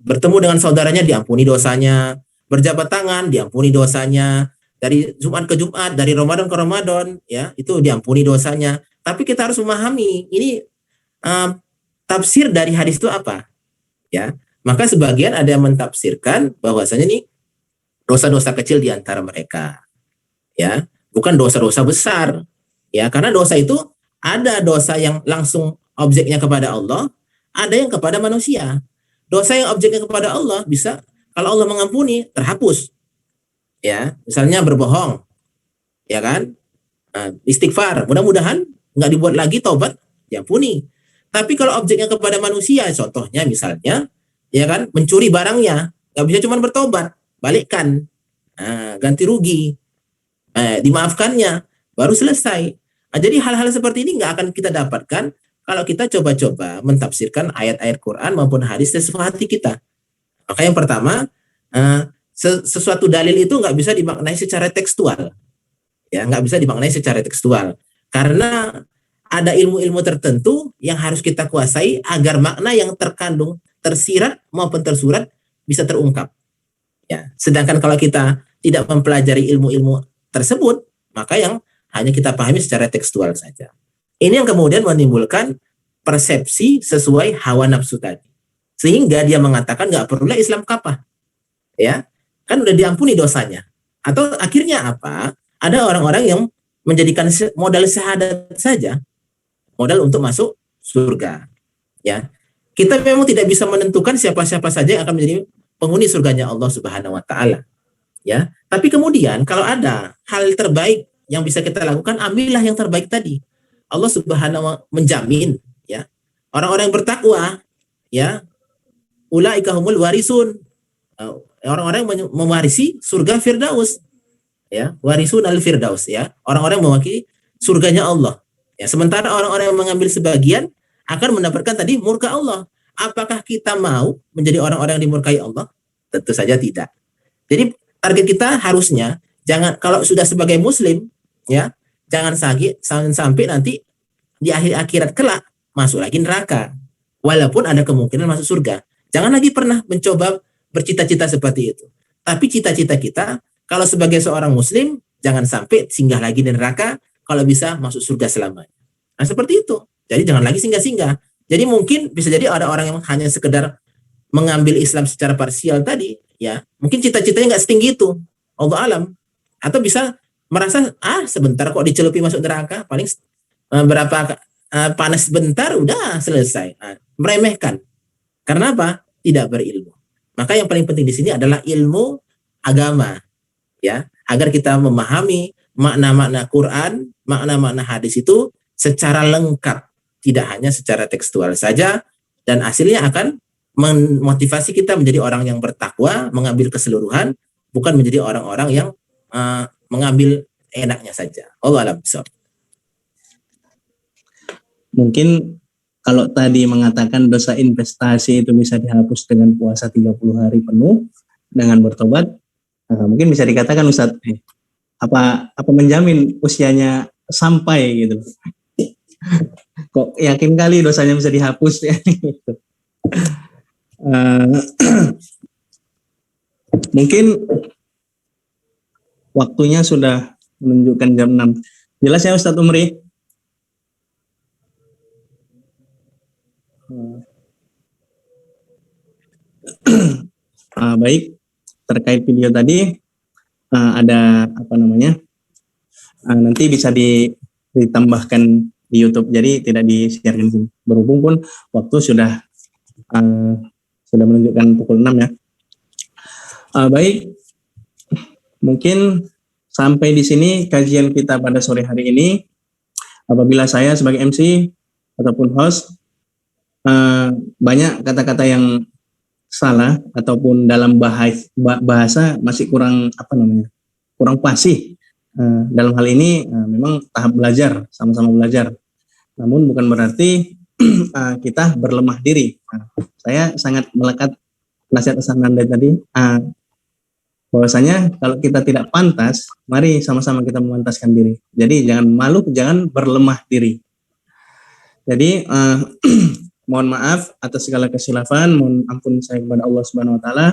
bertemu dengan saudaranya diampuni dosanya, berjabat tangan diampuni dosanya, dari Jumat ke Jumat, dari Ramadan ke Ramadan, ya, itu diampuni dosanya. Tapi kita harus memahami ini tafsir dari hadis itu apa, ya. Maka sebagian ada yang mentafsirkan bahwasanya ini dosa-dosa kecil di antara mereka, ya, bukan dosa-dosa besar, ya, karena dosa itu ada dosa yang langsung objeknya kepada Allah, ada yang kepada manusia. Dosa yang objeknya kepada Allah bisa, kalau Allah mengampuni, terhapus. Ya, misalnya berbohong, ya kan? Istighfar, mudah-mudahan nggak dibuat lagi, taubat, diampuni. Tapi kalau objeknya kepada manusia, contohnya misalnya, ya kan, mencuri barangnya, nggak bisa cuma bertobat, balikkan, ganti rugi, dimaafkannya, baru selesai. Jadi hal-hal seperti ini nggak akan kita dapatkan kalau kita coba-coba mentafsirkan ayat-ayat Quran maupun hadis sesuai hati kita. Maka yang pertama, sesuatu dalil itu nggak bisa dimaknai secara tekstual, ya nggak bisa dimaknai secara tekstual, karena ada ilmu-ilmu tertentu yang harus kita kuasai agar makna yang terkandung, tersirat maupun tersurat bisa terungkap. Ya, sedangkan kalau kita tidak mempelajari ilmu-ilmu tersebut, maka yang hanya kita pahami secara tekstual saja. Ini yang kemudian menimbulkan persepsi sesuai hawa nafsu tadi, sehingga dia mengatakan nggak perlulah Islam kapah, ya kan udah diampuni dosanya. Atau akhirnya apa? Ada orang-orang yang menjadikan modal syahadat saja modal untuk masuk surga. Ya, kita memang tidak bisa menentukan siapa-siapa saja yang akan menjadi penghuni surganya Allah Subhanahu Wa Taala. Ya, tapi kemudian kalau ada hal terbaik yang bisa kita lakukan, ambillah yang terbaik tadi. Allah Subhanahu Wa menjamin, ya, orang-orang yang bertakwa, ya, ulaika humul warisun, orang-orang yang mewarisi surga Firdaus, ya, warisun al Firdaus, ya, orang-orang yang mewakili surganya Allah. Ya, sementara orang-orang yang mengambil sebagian akan mendapatkan tadi murka Allah. Apakah kita mau menjadi orang-orang yang dimurkai Allah? Tentu saja tidak. Jadi target kita harusnya jangan, kalau sudah sebagai muslim, ya, jangan sampai nanti di akhir akhirat kelak masuk lagi neraka, walaupun ada kemungkinan masuk surga. Jangan lagi pernah mencoba bercita-cita seperti itu. Tapi cita-cita kita kalau sebagai seorang muslim jangan sampai singgah lagi di neraka, kalau bisa masuk surga selamanya. Nah, seperti itu. Jadi jangan lagi singgah-singgah. Jadi mungkin bisa jadi ada orang yang hanya sekedar mengambil Islam secara parsial tadi, ya, mungkin cita-citanya nggak setinggi itu, Allah alam. Atau bisa merasa, sebentar kok dicelupi masuk neraka, paling berapa panas sebentar udah selesai. Meremehkan. Karena apa? Tidak berilmu. Maka yang paling penting di sini adalah ilmu agama, ya, agar kita memahami makna-makna Quran, makna-makna hadis itu secara lengkap, tidak hanya secara tekstual saja, dan hasilnya akan memotivasi kita menjadi orang yang bertakwa, mengambil keseluruhan, bukan menjadi orang-orang yang mengambil enaknya saja. Allah a'lam bishawab. Mungkin kalau tadi mengatakan dosa investasi itu bisa dihapus dengan puasa 30 hari penuh dengan bertobat, mungkin bisa dikatakan Ustadz, apa menjamin usianya sampai gitu. Kok yakin kali dosanya bisa dihapus ya gitu. Mungkin waktunya sudah menunjukkan jam 6. Jelas ya Ustadz Umri? Baik, terkait video tadi ada nanti bisa ditambahkan di YouTube, jadi tidak di-share-kan sini. Berhubung pun waktu sudah menunjukkan pukul 6 ya. Baik, mungkin sampai di sini kajian kita pada sore hari ini. Apabila saya sebagai MC ataupun host banyak kata-kata yang salah ataupun dalam bahasa masih kurang fasih. Dalam hal ini memang tahap belajar, sama-sama belajar. Namun bukan berarti kita berlemah diri. Saya sangat melekat nasihat Ustaz Nanda tadi, bahwasanya kalau kita tidak pantas, mari sama-sama kita memantaskan diri. Jadi jangan malu, jangan berlemah diri. Jadi mohon maaf atas segala kesilafan, mohon ampun saya kepada Allah Subhanahu Wa Taala.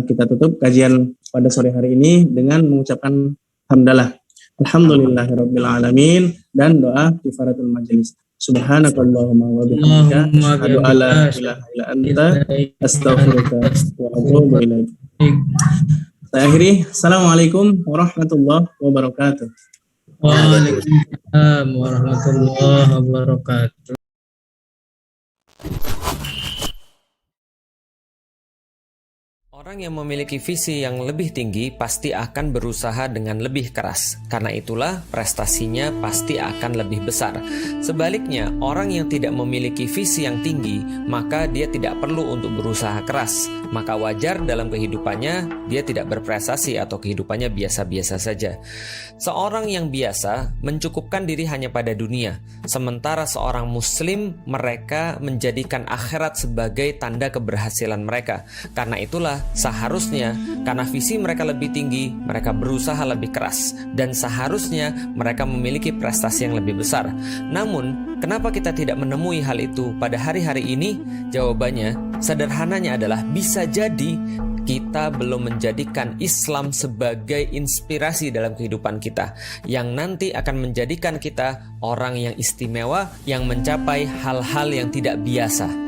Kita tutup kajian pada sore hari ini dengan mengucapkan hamdalah, alhamdulillahirabbil alamin, dan doa kifaratul majelis. Subhanakallahumma wa bihamdika asyhadu an la ilaha illa anta astaghfiruka wa atubu ilaik. Saya akhiri. Assalamualaikum warahmatullahi wabarakatuh. Waalaikumsalam warahmatullahi wabarakatuh. Orang yang memiliki visi yang lebih tinggi pasti akan berusaha dengan lebih keras. Karena itulah prestasinya pasti akan lebih besar. Sebaliknya, orang yang tidak memiliki visi yang tinggi, maka dia tidak perlu untuk berusaha keras. Maka wajar dalam kehidupannya dia tidak berprestasi atau kehidupannya biasa-biasa saja. Seorang yang biasa mencukupkan diri hanya pada dunia. Sementara seorang muslim, mereka menjadikan akhirat sebagai tanda keberhasilan mereka. Karena itulah seharusnya, karena visi mereka lebih tinggi, mereka berusaha lebih keras, dan seharusnya mereka memiliki prestasi yang lebih besar. Namun, kenapa kita tidak menemui hal itu pada hari-hari ini? Jawabannya, sederhananya adalah bisa jadi kita belum menjadikan Islam sebagai inspirasi dalam kehidupan kita, yang nanti akan menjadikan kita orang yang istimewa, yang mencapai hal-hal yang tidak biasa.